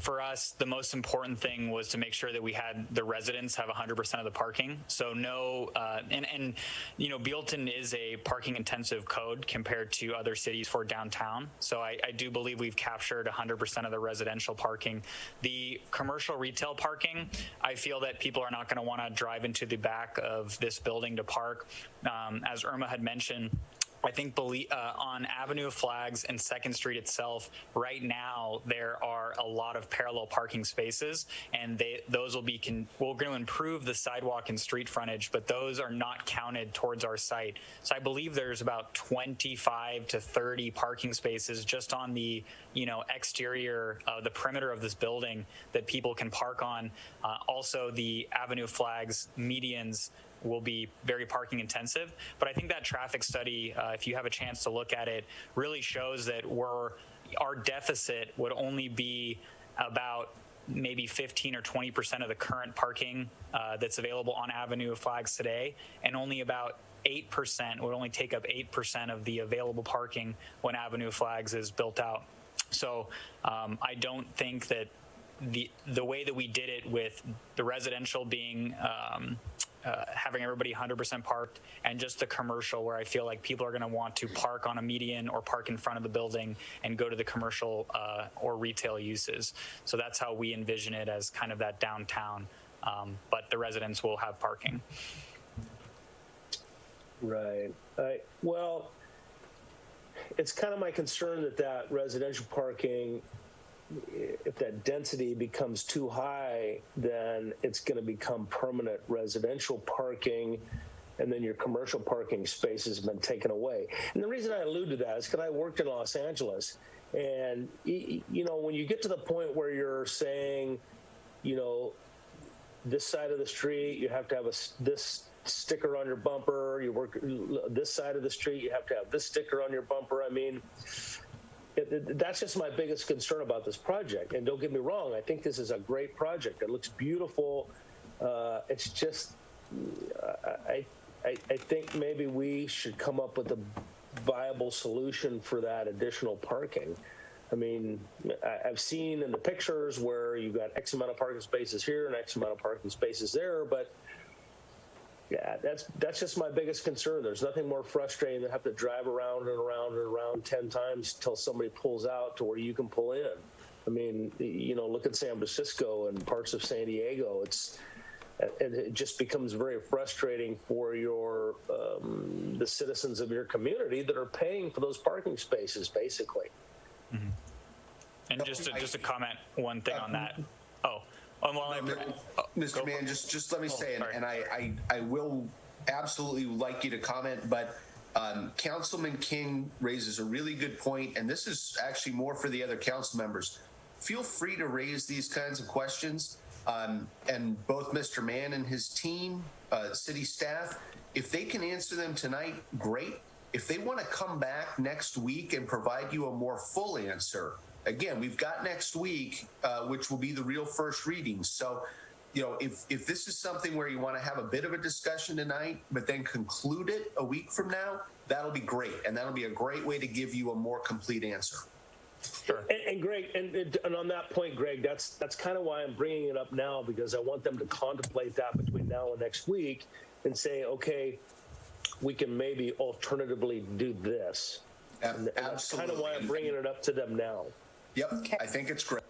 for us, the most important thing was to make sure that we had the residents have 100% of the parking. So no, and Buellton is a parking intensive code compared to other cities for downtown. So I do believe we've captured 100% of the residential parking. The commercial retail parking, I feel that people are not going to want to drive into the back of this building to park. As Irma had mentioned, I think on Avenue of Flags and 2nd Street itself, right now there are a lot of parallel parking spaces, and those will be we're going to improve the sidewalk and street frontage, but those are not counted towards our site. So I believe there's about 25 to 30 parking spaces just on the exterior, the perimeter of this building that people can park on. Also, the Avenue of Flags medians will be very parking intensive. But I think that traffic study, if you have a chance to look at it, really shows that our deficit would only be about maybe 15 or 20% of the current parking that's available on Avenue of Flags today, and only about 8%, would only take up 8% of the available parking when Avenue Flags is built out. So I don't think that the way that we did it with the residential being having everybody 100% parked, and just the commercial where I feel like people are going to want to park on a median or park in front of the building and go to the commercial or retail uses. So that's how we envision it, as kind of that downtown, but the residents will have parking. Right. Well, it's kind of my concern that residential parking, if that density becomes too high, then it's going to become permanent residential parking, and then your commercial parking space has been taken away. And the reason I allude to that is because I worked in Los Angeles, and when you get to the point where you're saying, this side of the street, you have to have this sticker on your bumper. You work this side of the street, you have to have this sticker on your bumper. I mean, that's just my biggest concern about this project. And don't get me wrong, I think this is a great project. It looks beautiful. It's just, I think maybe we should come up with a viable solution for that additional parking. I mean, I've seen in the pictures where you've got X amount of parking spaces here and X amount of parking spaces there, but yeah, that's just my biggest concern. There's nothing more frustrating than have to drive around and around and around 10 times till somebody pulls out to where you can pull in. I mean, look at San Francisco and parts of San Diego. It just becomes very frustrating for the citizens of your community that are paying for those parking spaces, basically. Mm-hmm. And just to comment one thing on that. Mr. Mann, just let me say, and I will absolutely like you to comment, but Councilman King raises a really good point, and this is actually more for the other council members. Feel free to raise these kinds of questions, and both Mr. Mann and his team, city staff, if they can answer them tonight, great. If they want to come back next week and provide you a more full answer, again, we've got next week, which will be the real first readings. So, if this is something where you want to have a bit of a discussion tonight, but then conclude it a week from now, that'll be great. And that'll be a great way to give you a more complete answer. Sure. And Greg, and on that point, Greg, that's kind of why I'm bringing it up now, because I want them to contemplate that between now and next week and say, okay, we can maybe alternatively do this. And that's kind of why I'm bringing it up to them now. Yep, okay. I think it's great.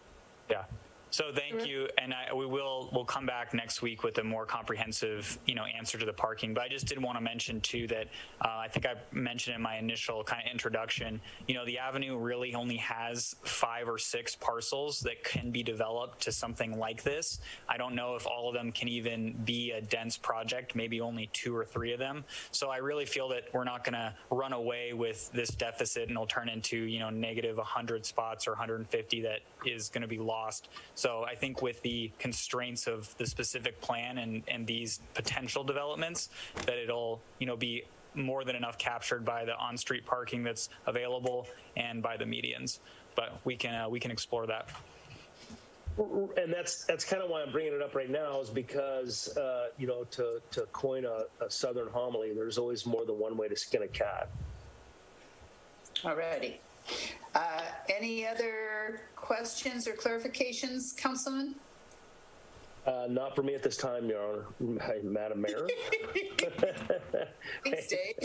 Yeah. So thank you, and we'll come back next week with a more comprehensive, answer to the parking. But I just did want to mention too that I think I mentioned in my initial kind of introduction, the avenue really only has 5 or 6 parcels that can be developed to something like this. I don't know if all of them can even be a dense project, maybe only 2 or 3 of them. So I really feel that we're not going to run away with this deficit and it'll turn into, negative 100 spots or 150 that is going to be lost. So I think with the constraints of the specific plan and these potential developments, that it'll, be more than enough captured by the on-street parking that's available and by the medians. But we can explore that. And that's kind of why I'm bringing it up right now, is because, to coin a Southern homily, there's always more than one way to skin a cat. Alrighty. Any other questions or clarifications, Councilman? Not for me at this time, Your Honor, Madam Mayor. Thanks, Dave.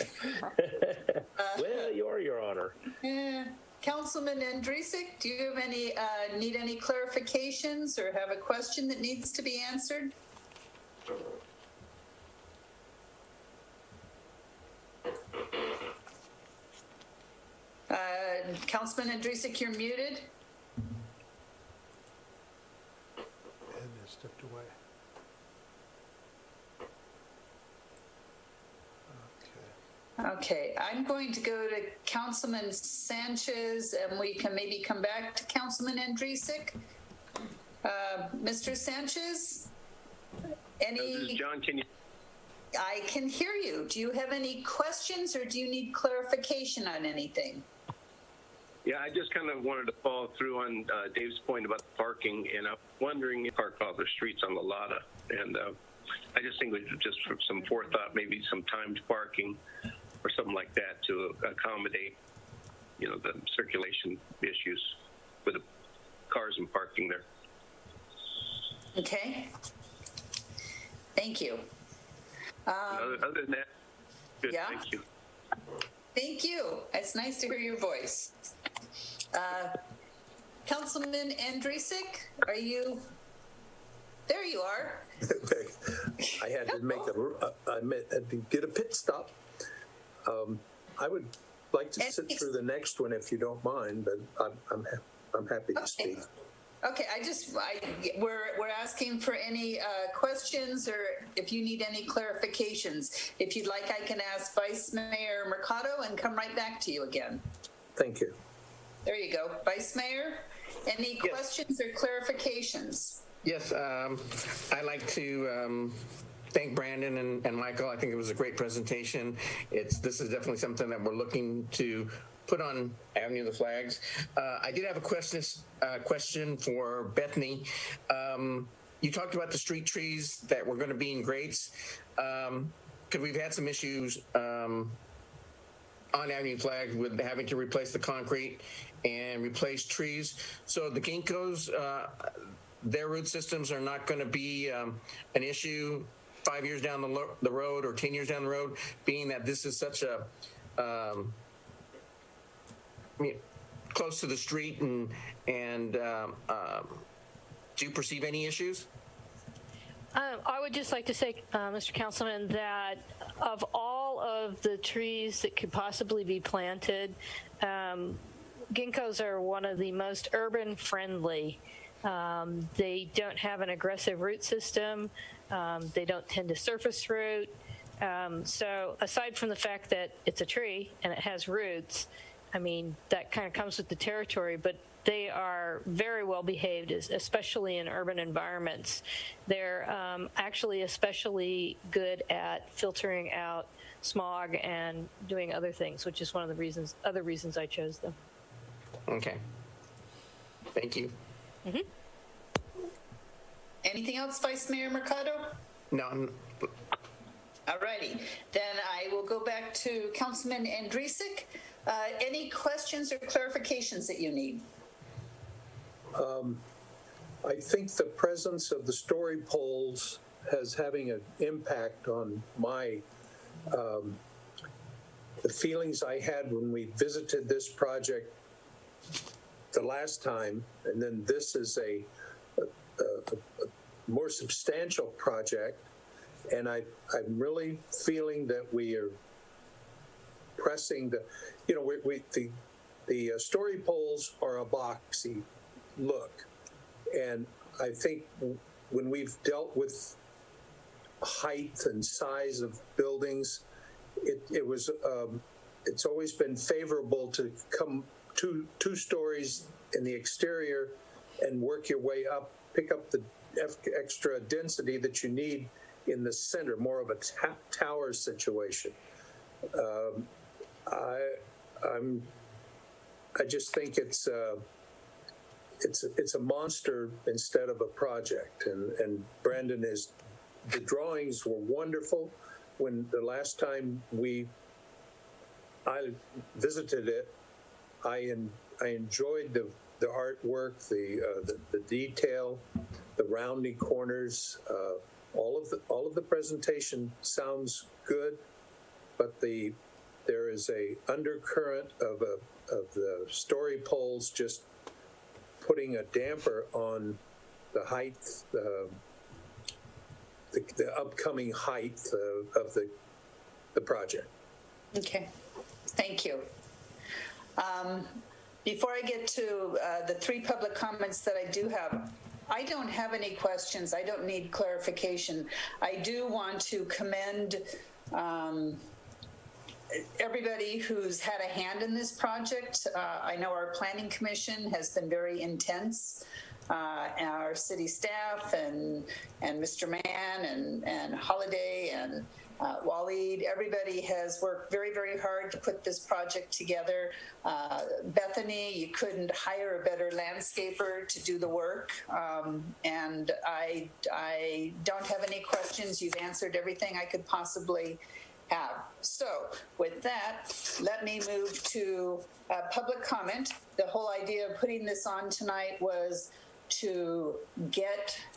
Well, Your Honor. Councilman Andrusik, do you have need any clarifications or have a question that needs to be answered? Councilman Andrusik, you're muted. And it stepped away. Okay, I'm going to go to Councilman Sanchez, and we can maybe come back to Councilman Andrusik. Mr. Sanchez, This is John, can you? I can hear you. Do you have any questions or do you need clarification on anything? Yeah, I just kind of wanted to follow through on Dave's point about the parking, and I'm wondering if park all the streets on La Lata. And I just think we just for some forethought, maybe some timed parking or something like that to accommodate, the circulation issues with the cars and parking there. Okay. Thank you. Other than that, good. Yeah. Thank you. Thank you. It's nice to hear your voice. Councilman Andresic, are you? There you are. I had to get a pit stop. I would like to sit through the next one if you don't mind, but I'm happy to speak. Okay, we're asking for any questions or if you need any clarifications. If you'd like, I can ask Vice Mayor Mercado and come right back to you again. Thank you. There you go. Vice Mayor, any questions or clarifications? Yes, I'd like to thank Brandon and Michael. I think it was a great presentation. This is definitely something that we're looking to put on Avenue of the Flags. I did have a question for Bethany. You talked about the street trees that were going to be in grates. Because we've had some issues on Avenue of the Flags with having to replace the concrete and replace trees. So the ginkgos, their root systems are not going to be an issue 5 years down the road or 10 years down the road, being that this is such a close to the street, and do you perceive any issues? I would just like to say, Mr. Councilman, that of all of the trees that could possibly be planted, ginkgos are one of the most urban friendly. They don't have an aggressive root system. They don't tend to surface root. So aside from the fact that it's a tree and it has roots, I mean, that kind of comes with the territory, but they are very well behaved, especially in urban environments. They're actually especially good at filtering out smog and doing other things, which is one of the other reasons I chose them. Okay. Thank you. Mm-hmm. Anything else, Vice Mayor Mercado? No. All righty. Then I will go back to Councilman Andresic. Any questions or clarifications that you need? I think the presence of the story poles has having an impact on my the feelings I had when we visited this project the last time, and then this is a more substantial project, and I'm really feeling that we are pressing the story poles are a boxy look, and I think when we've dealt with height and size of buildings, it's always been favorable to come two stories in the exterior and work your way up, pick up the extra density that you need in the center, more of a tower situation. I just think it's a monster instead of a project. And Brandon, the drawings were wonderful. When the last time I visited it, I enjoyed the artwork, the detail, the rounding corners. All of the presentation sounds good, but there is a undercurrent of the story poles just putting a damper on the height, the upcoming height of the project. Okay, thank you. Before I get to the three public comments that I do have, I don't have any questions. I don't need clarification. I do want to commend everybody who's had a hand in this project. I know our planning commission has been very intense. Our city staff and Mr. Mann and Holiday and Waleed, everybody has worked very, very hard to put this project together. Bethany, you couldn't hire a better landscaper to do the work. And I don't have any questions. You've answered everything I could possibly have. So with that, let me move to public comment. The whole idea of putting this on tonight was to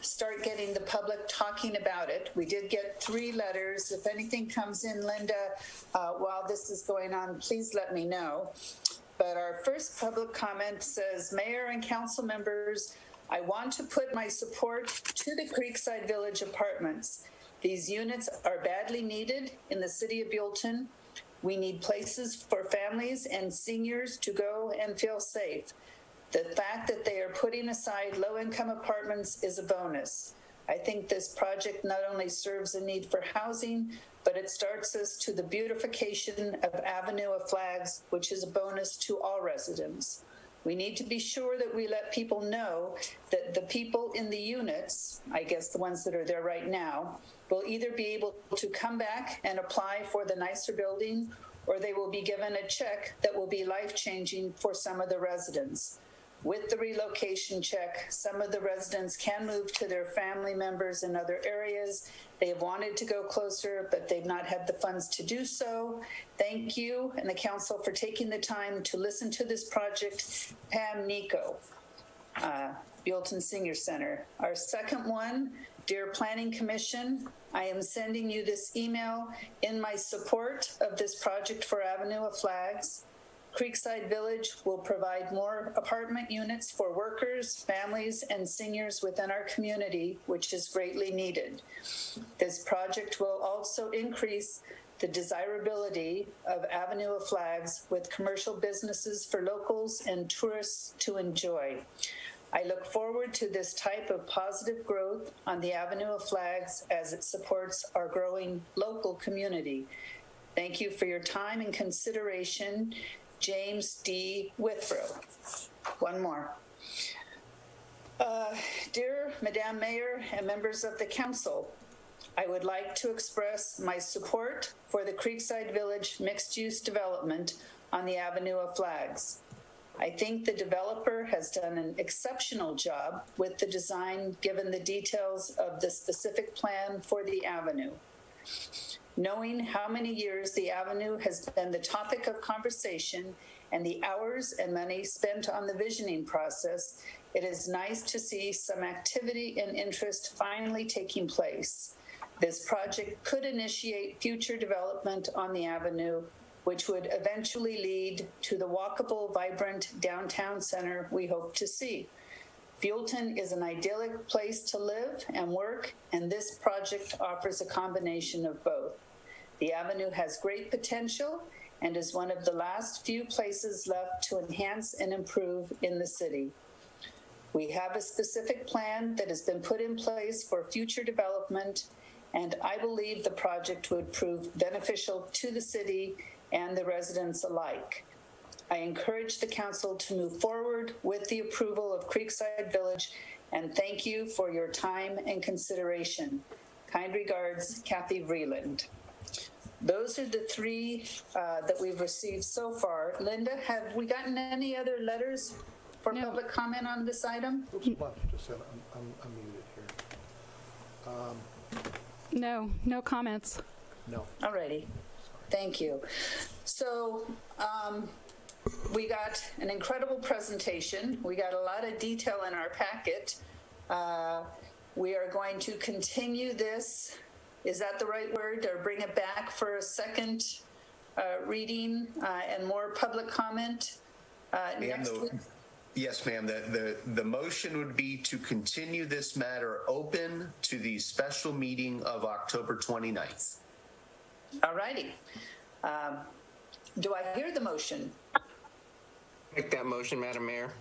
start getting the public talking about it. We did get 3 letters. If anything comes in, Linda, while this is going on, please let me know. But our first public comment says, Mayor and council members, I want to put my support to the Creekside Village Apartments. These units are badly needed in the city of Buellton. We need places for families and seniors to go and feel safe. The fact that they are putting aside low-income apartments is a bonus. I think this project not only serves a need for housing, but it starts us to the beautification of Avenue of Flags, which is a bonus to all residents. We need to be sure that we let people know that the people in the units, I guess the ones that are there right now, will either be able to come back and apply for the nicer building, or they will be given a check that will be life-changing for some of the residents. With the relocation check, some of the residents can move to their family members in other areas. They have wanted to go closer, but they've not had the funds to do so. Thank you and the council for taking the time to listen to this project. Pam Nico, Buellton Senior Center. Our second one, Dear Planning Commission, I am sending you this email in my support of this project for Avenue of Flags. Creekside Village will provide more apartment units for workers, families, and seniors within our community, which is greatly needed. This project will also increase the desirability of Avenue of Flags with commercial businesses for locals and tourists to enjoy. I look forward to this type of positive growth on the Avenue of Flags as it supports our growing local community. Thank you for your time and consideration. James D. Withrow. One more. Dear Madame Mayor and members of the council, I would like to express my support for the Creekside Village mixed-use development on the Avenue of Flags. I think the developer has done an exceptional job with the design given the details of the specific plan for the avenue. Knowing how many years the avenue has been the topic of conversation and the hours and money spent on the visioning process, it is nice to see some activity and interest finally taking place. This project could initiate future development on the avenue, which would eventually lead to the walkable, vibrant downtown center we hope to see. Buellton is an idyllic place to live and work, and this project offers a combination of both. The avenue has great potential and is one of the last few places left to enhance and improve in the city. We have a specific plan that has been put in place for future development, and I believe the project would prove beneficial to the city and the residents alike. I encourage the council to move forward with the approval of Creekside Village, and thank you for your time and consideration. Kind regards, Kathy Vreeland. Those are the 3 that we've received so far. Linda, have we gotten any other letters for public comment on this item? Oops, hold on just a second. I'm muted here. No comments. No. All righty. Thank you. So we got an incredible presentation. We got a lot of detail in our packet. We are going to continue this. Is that the right word? Or bring it back for a second reading and more public comment next week? Yes, ma'am. The motion would be to continue this matter open to the special meeting of October 29th. All righty. Do I hear the motion? Make that motion, Madam Mayor.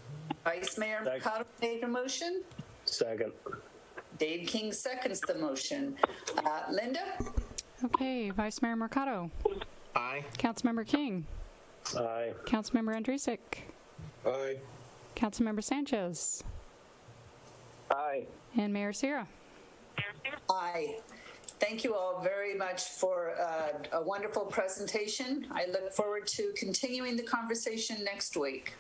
Vice Mayor Mercado made a motion. Second. Dave King seconds the motion. Linda? Okay, Vice Mayor Mercado. Aye. Councilmember King. Aye. Councilmember Andrusik. Aye. Councilmember Sanchez. Aye. And Mayor Sierra. Aye. Thank you all very much for a wonderful presentation. I look forward to continuing the conversation next week.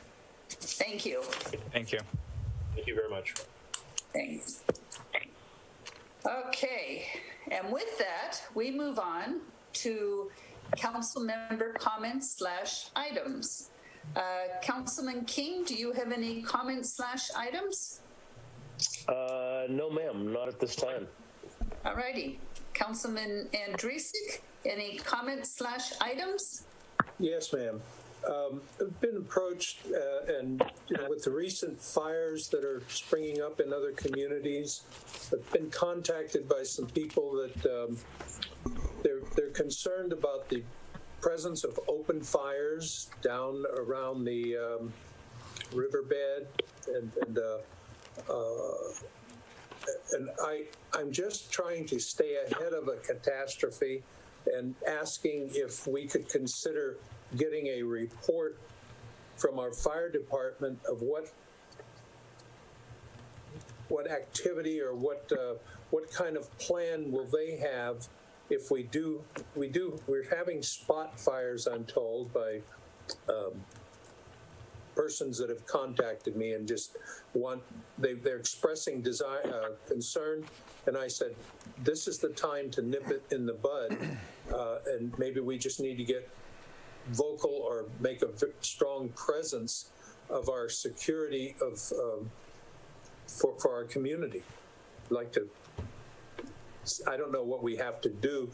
Thank you. Thank you. Thank you very much. Thanks. Okay, and with that, we move on to council member comments / items. Councilman King, do you have any comments / items? No, ma'am, not at this time. All righty. Councilman Andrusik, any comments / items? Yes, ma'am. I've been approached, and with the recent fires that are springing up in other communities, I've been contacted by some people that they're concerned about the presence of open fires down around the riverbed, and I'm just trying to stay ahead of a catastrophe and asking if we could consider getting a report from our fire department of what activity or what kind of plan will they have if we're having spot fires, I'm told, by persons that have contacted me and just they're expressing concern, and I said, this is the time to nip it in the bud, and maybe we just need to get vocal or make a strong presence of our security for our community. I don't know what we have to do.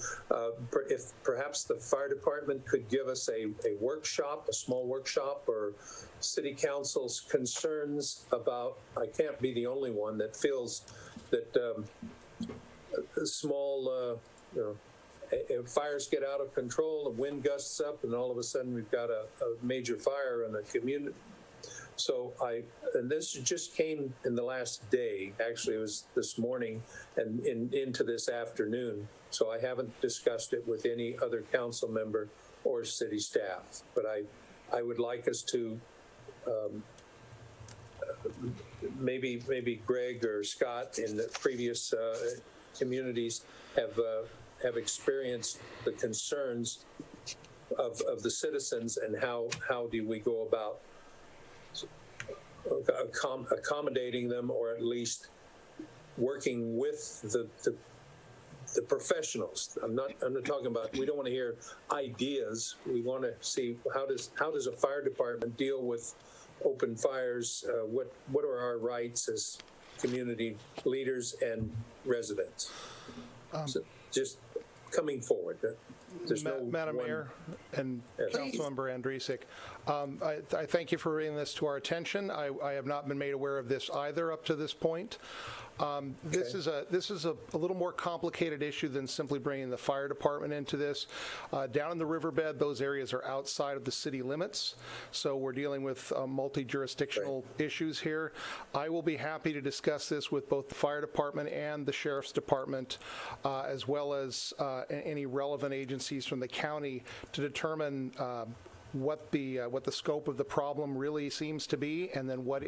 If perhaps the fire department could give us a workshop, a small workshop, or city council's concerns about, I can't be the only one that feels that small, fires get out of control, the wind gusts up, and all of a sudden we've got a major fire in a community. So and this just came in the last day. Actually, it was this morning and into this afternoon. So I haven't discussed it with any other council member or city staff. But I would like us to maybe Greg or Scott in the previous communities have experienced the concerns of the citizens, and how do we go about accommodating them, or at least working with the professionals. I'm not talking about, we don't want to hear ideas. We want to see how does a fire department deal with open fires? What are our rights as community leaders and residents? So just coming forward. There's Madam Mayor and Councilmember Andrusik, I thank you for bringing this to our attention. I have not been made aware of this either up to this point. This is a little more complicated issue than simply bringing the fire department into this. Down in the riverbed, those areas are outside of the city limits, so we're dealing with multi-jurisdictional issues here. I will be happy to discuss this with both the fire department and the sheriff's department, as well as any relevant agencies from the county, to determine what the scope of the problem really seems to be, and then what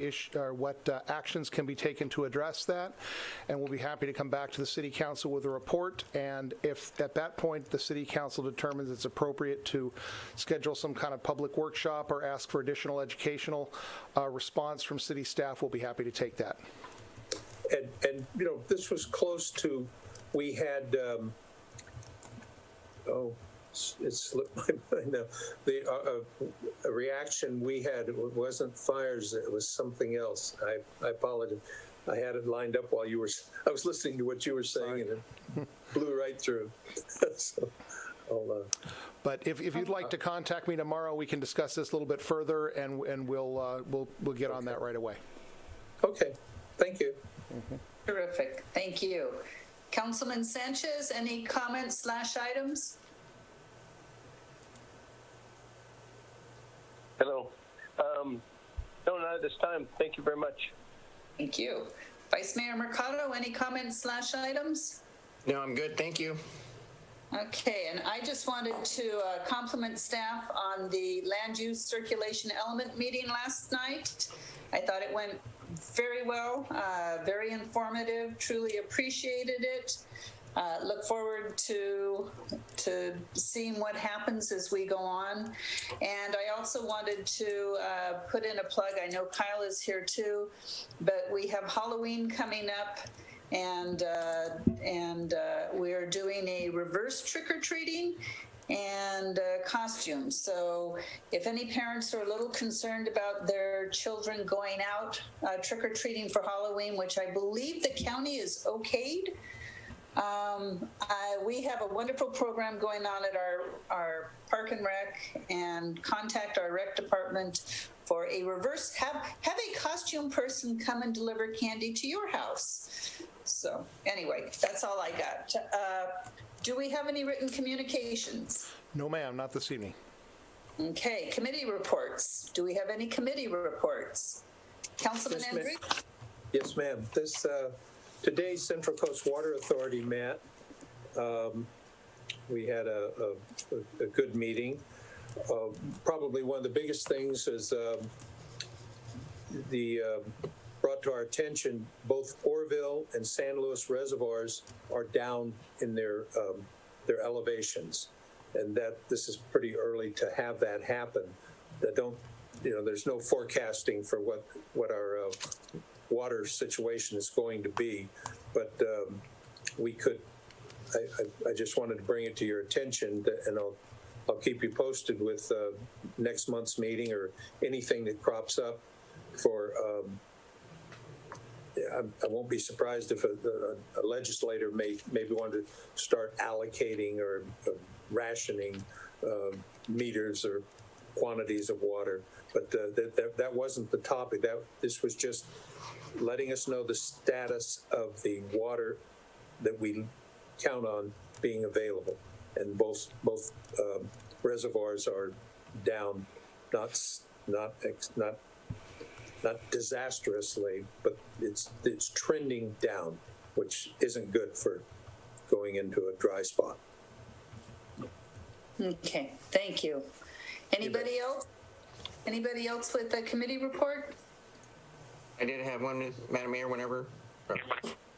actions can be taken to address that. And we'll be happy to come back to the City Council with a report. And if at that point the City Council determines it's appropriate to schedule some kind of public workshop or ask for additional educational response from city staff, we'll be happy to take that. And this was close to, we had it slipped my mind now. The reaction we had, it wasn't fires, it was something else. I apologize. I had it lined up while I was listening to what you were saying, and it blew right through. So but if you'd like to contact me tomorrow, we can discuss this a little bit further, and we'll get on that right away. Okay, thank you. Terrific, thank you. Councilman Sanchez, any comments / items? Hello. No, not at this time. Thank you very much. Thank you. Vice Mayor Mercado, any comments / items? No, I'm good. Thank you. Okay, and I just wanted to compliment staff on the land use circulation element meeting last night. I thought it went very well, very informative, truly appreciated it. Look forward to seeing what happens as we go on. And I also wanted to put in a plug. I know Kyle is here too, but we have Halloween coming up, and we're doing a reverse trick-or-treating and costumes. So if any parents are a little concerned about their children going out trick-or-treating for Halloween, which I believe the county is okayed, we have a wonderful program going on at our Park and Rec, and contact our rec department for a reverse, have a costume person come and deliver candy to your house. So anyway, that's all I got. Do we have any written communications? No, ma'am, not this evening. Okay, committee reports. Do we have any committee reports? Councilman Andrews? Yes, ma'am. Today's Central Coast Water Authority met. We had a good meeting. Probably one of the biggest things is brought to our attention, both Orville and San Luis reservoirs are down in their elevations, and that this is pretty early to have that happen. There's no forecasting for what our water situation is going to be, but I just wanted to bring it to your attention, and I'll keep you posted with next month's meeting or anything that crops up for. I won't be surprised if a legislator maybe want to start allocating or rationing meters or quantities of water, but that wasn't the topic. This was just letting us know the status of the water that we count on being available, and both reservoirs are down, not disastrously, but it's trending down, which isn't good for going into a dry spot. Okay, thank you. Anybody else? Anybody else with a committee report? I did have one, Madam Mayor, whenever.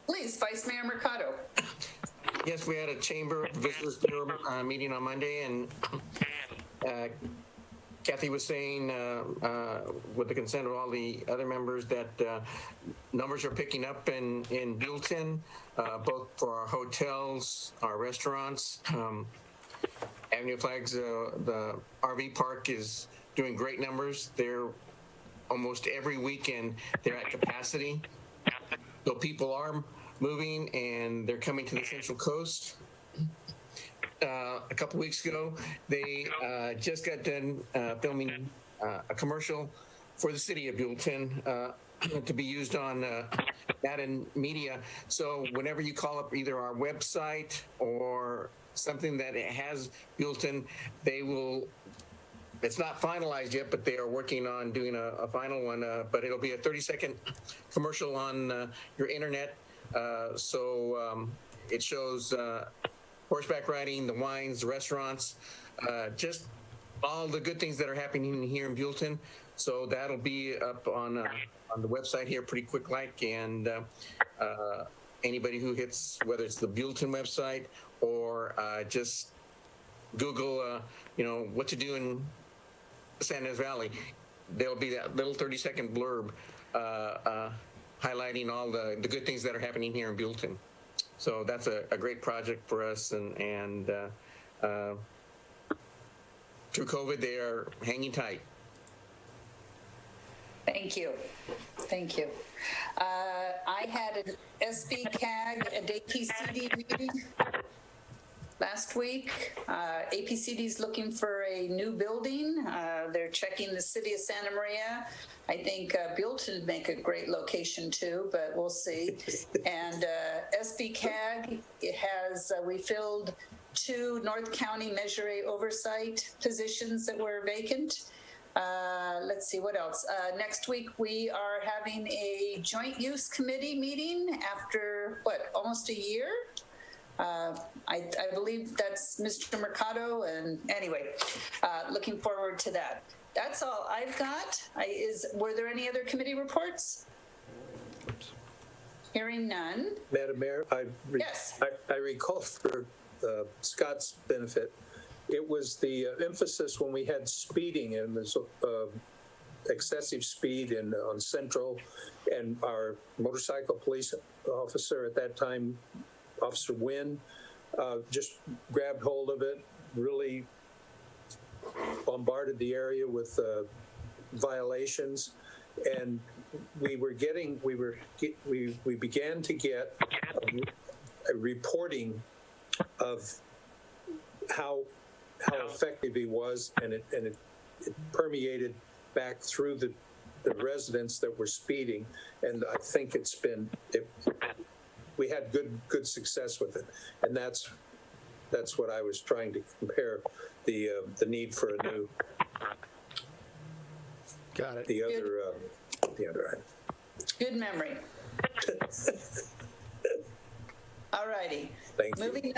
Please, Vice Mayor Mercado. Yes, we had a Chamber Visitors Bureau meeting on Monday, and Kathy was saying, with the consent of all the other members, that numbers are picking up in Buellton, both for our hotels, our restaurants. Avenue Flags, the RV park is doing great numbers. They're almost every weekend, they're at capacity. So people are moving, and they're coming to the Central Coast. A couple weeks ago, they just got done filming a commercial for the city of Buellton to be used on Madden Media. So whenever you call up either our website or something that has Buellton, they will. It's not finalized yet, but they are working on doing a final one. But it'll be a 30-second commercial on your internet. So it shows horseback riding, the wines, the restaurants, just all the good things that are happening here in Buellton. So that'll be up on the website here pretty quick like, and anybody who hits, whether it's the Buellton website or just Google, what to do in San Ynez Valley, there'll be that little 30-second blurb highlighting all the good things that are happening here in Buellton. So that's a great project for us, and through COVID, they are hanging tight. Thank you. Thank you. I had an SB-CAG and APCD meeting last week. APCD is looking for a new building. They're checking the city of Santa Maria. I think Buellton would make a great location too, but we'll see. And SB-CAG, we filled 2 North County Measure A oversight positions that were vacant. Let's see, what else? Next week, we are having a joint use committee meeting after, almost a year? I believe that's Mr. Mercado, and anyway, looking forward to that. That's all I've got. Were there any other committee reports? Hearing none. Madam Mayor, Yes. I recall for Scott's benefit, it was the emphasis when we had speeding and there's excessive speed on Central, and our motorcycle police officer at that time, Officer Wynn, just grabbed hold of it, really bombarded the area with violations, and we began to get a reporting of how effective he was, and it permeated back through the residents that were speeding, and I think we had good success with it, and that's what I was trying to compare the need for a new. Got it. The other item. Good memory. All righty. Thank you.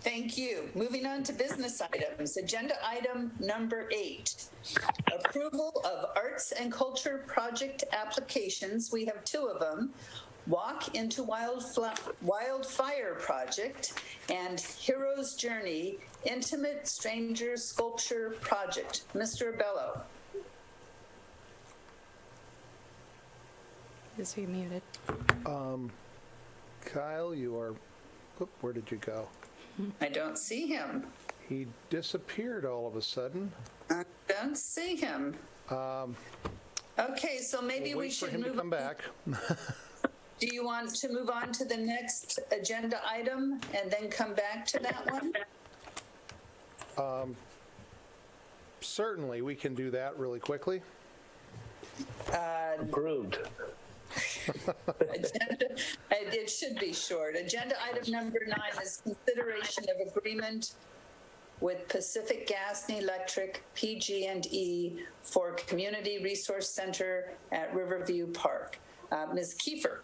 Thank you. Moving on to business items. Agenda item number 8. Approval of arts and culture project applications. We have 2 of them. Walk into Wildfire Project and Hero's Journey Intimate Stranger Sculpture Project. Mr. Bello. Is he muted? Kyle, you are, where did you go? I don't see him. He disappeared all of a sudden. I don't see him. Okay, so maybe we should move to come back. Do you want to move on to the next agenda item and then come back to that one? Certainly, we can do that really quickly. Approved. It should be short. Agenda item number 9 is consideration of agreement with Pacific Gas and Electric, PG&E, for Community Resource Center at Riverview Park. Ms. Kiefer,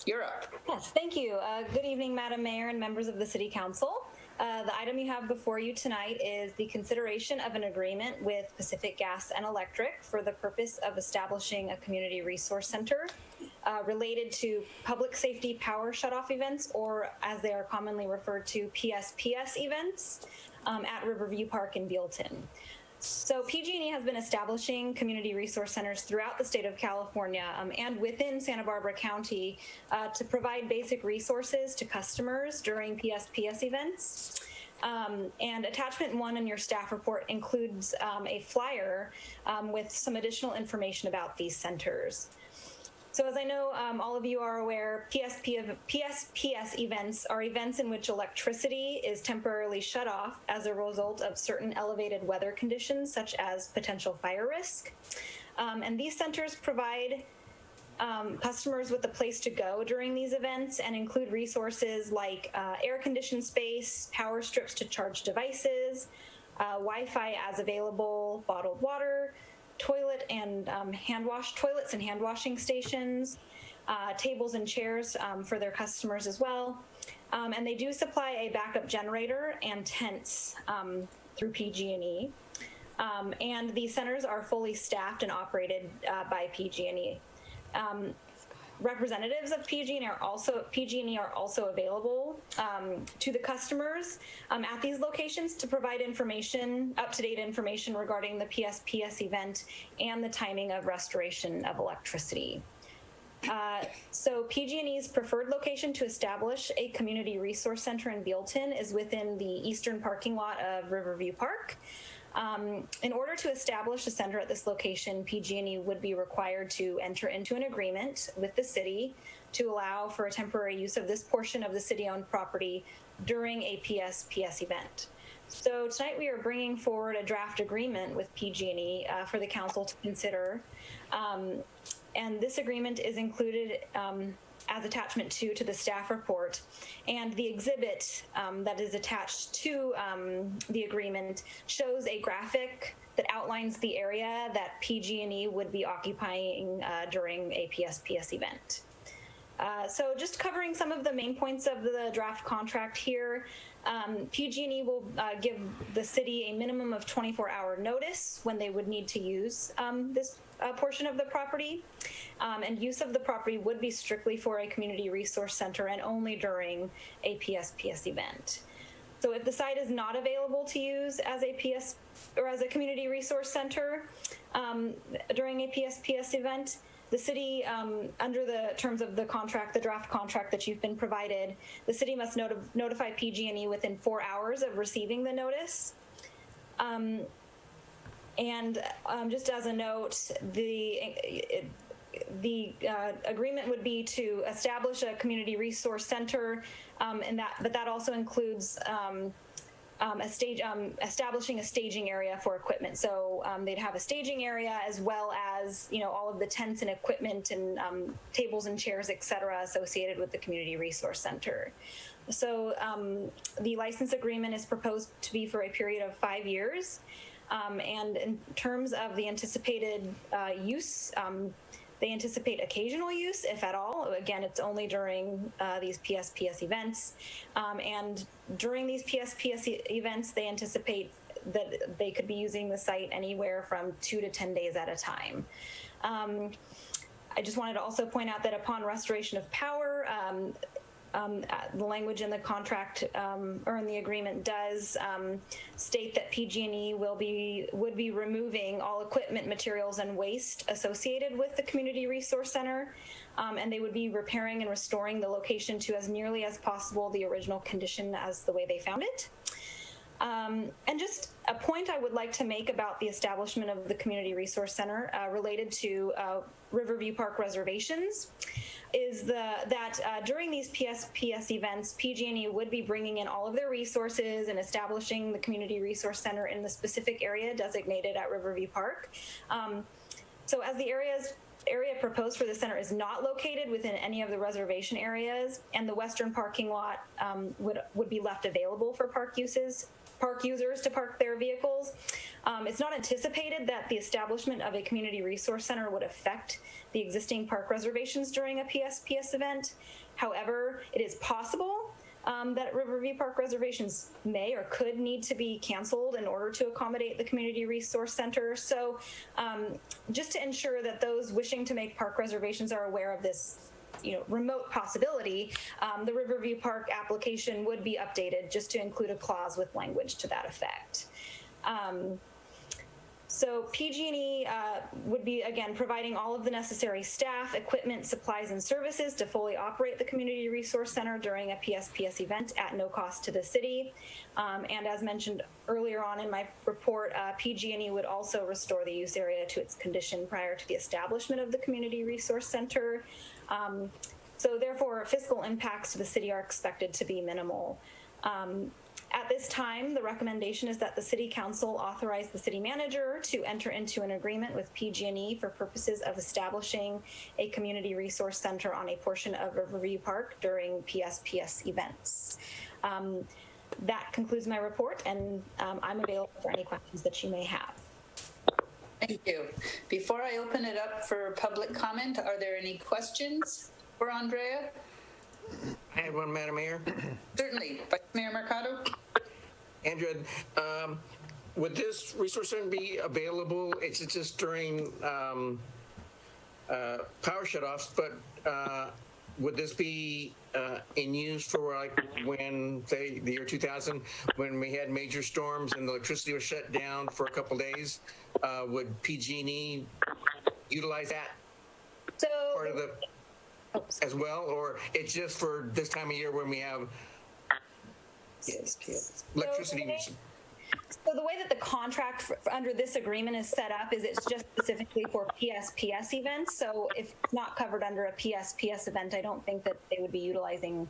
you're up. Yes, thank you. Good evening, Madam Mayor and members of the City Council. The item you have before you tonight is the consideration of an agreement with Pacific Gas and Electric for the purpose of establishing a community resource center related to public safety power shutoff events, or as they are commonly referred to, PSPS events at Riverview Park in Buellton. So PG&E has been establishing community resource centers throughout the state of California and within Santa Barbara County to provide basic resources to customers during PSPS events. And attachment 1 in your staff report includes a flyer with some additional information about these centers. So as I know all of you are aware, PSPS events are events in which electricity is temporarily shut off as a result of certain elevated weather conditions, such as potential fire risk. And these centers provide customers with a place to go during these events and include resources like air-conditioned space, power strips to charge devices, Wi-Fi as available, bottled water, toilets and hand washing stations, tables and chairs for their customers as well. And they do supply a backup generator and tents through PG&E. And these centers are fully staffed and operated by PG&E. Representatives of PG&E are also available to the customers at these locations to provide up-to-date information regarding the PSPS event and the timing of restoration of electricity. So PG&E's preferred location to establish a community resource center in Buellton is within the eastern parking lot of Riverview Park. In order to establish a center at this location, PG&E would be required to enter into an agreement with the city to allow for a temporary use of this portion of the city-owned property during a PSPS event. So tonight we are bringing forward a draft agreement with PG&E for the council to consider. And this agreement is included as attachment 2 to the staff report, and the exhibit that is attached to the agreement shows a graphic that outlines the area that PG&E would be occupying during a PSPS event. So just covering some of the main points of the draft contract here, PG&E will give the city a minimum of 24-hour notice when they would need to use this portion of the property. And use of the property would be strictly for a community resource center and only during a PSPS event. So if the site is not available to use as a PS or as a community resource center during a PSPS event, the city, under the terms of the contract, the draft contract that you've been provided, the city must notify PG&E within 4 hours of receiving the notice. Just as a note, the agreement would be to establish a community resource center, but that also includes establishing a staging area for equipment. So they'd have a staging area as well as all of the tents and equipment and tables and chairs, et cetera, associated with the community resource center. So the license agreement is proposed to be for a period of 5 years. And in terms of the anticipated use, they anticipate occasional use, if at all. Again, it's only during these PSPS events. And during these PSPS events, they anticipate that they could be using the site anywhere from 2 to 10 days at a time. I just wanted to also point out that upon restoration of power, the language in the contract or in the agreement does state that PG&E would be removing all equipment, materials, and waste associated with the community resource center, and they would be repairing and restoring the location to as nearly as possible the original condition as the way they found it. And just a point I would like to make about the establishment of the Community Resource Center related to Riverview Park reservations is that during these PSPS events, PG&E would be bringing in all of their resources and establishing the Community Resource Center in the specific area designated at Riverview Park. So as the area proposed for the center is not located within any of the reservation areas, and the western parking lot would be left available for park users to park their vehicles. It's not anticipated that the establishment of a community resource center would affect the existing park reservations during a PSPS event. However, it is possible that Riverview Park reservations may or could need to be canceled in order to accommodate the community resource center. So just to ensure that those wishing to make park reservations are aware of this remote possibility, the Riverview Park application would be updated just to include a clause with language to that effect. So PG&E would be, again, providing all of the necessary staff, equipment, supplies, and services to fully operate the Community Resource Center during a PSPS event at no cost to the city. And as mentioned earlier on in my report, PG&E would also restore the use area to its condition prior to the establishment of the Community Resource Center. So therefore, fiscal impacts to the city are expected to be minimal. At this time, the recommendation is that the City Council authorize the City Manager to enter into an agreement with PG&E for purposes of establishing a Community Resource Center on a portion of Riverview Park during PSPS events. That concludes my report, and I'm available for any questions that you may have. Thank you. Before I open it up for public comment, are there any questions for Andrea? I have one, Madam Mayor. Certainly. Vice Mayor Mercado? Andrea, would this resource center be available? It's just during power shutoffs, but would this be in use for like when, say, the year 2000, when we had major storms and the electricity was shut down for a couple days? Would PG&E utilize that part of the as well, or it's just for this time of year when we have electricity? So the way that the contract under this agreement is set up is it's just specifically for PSPS events. So if it's not covered under a PSPS event, I don't think that they would be utilizing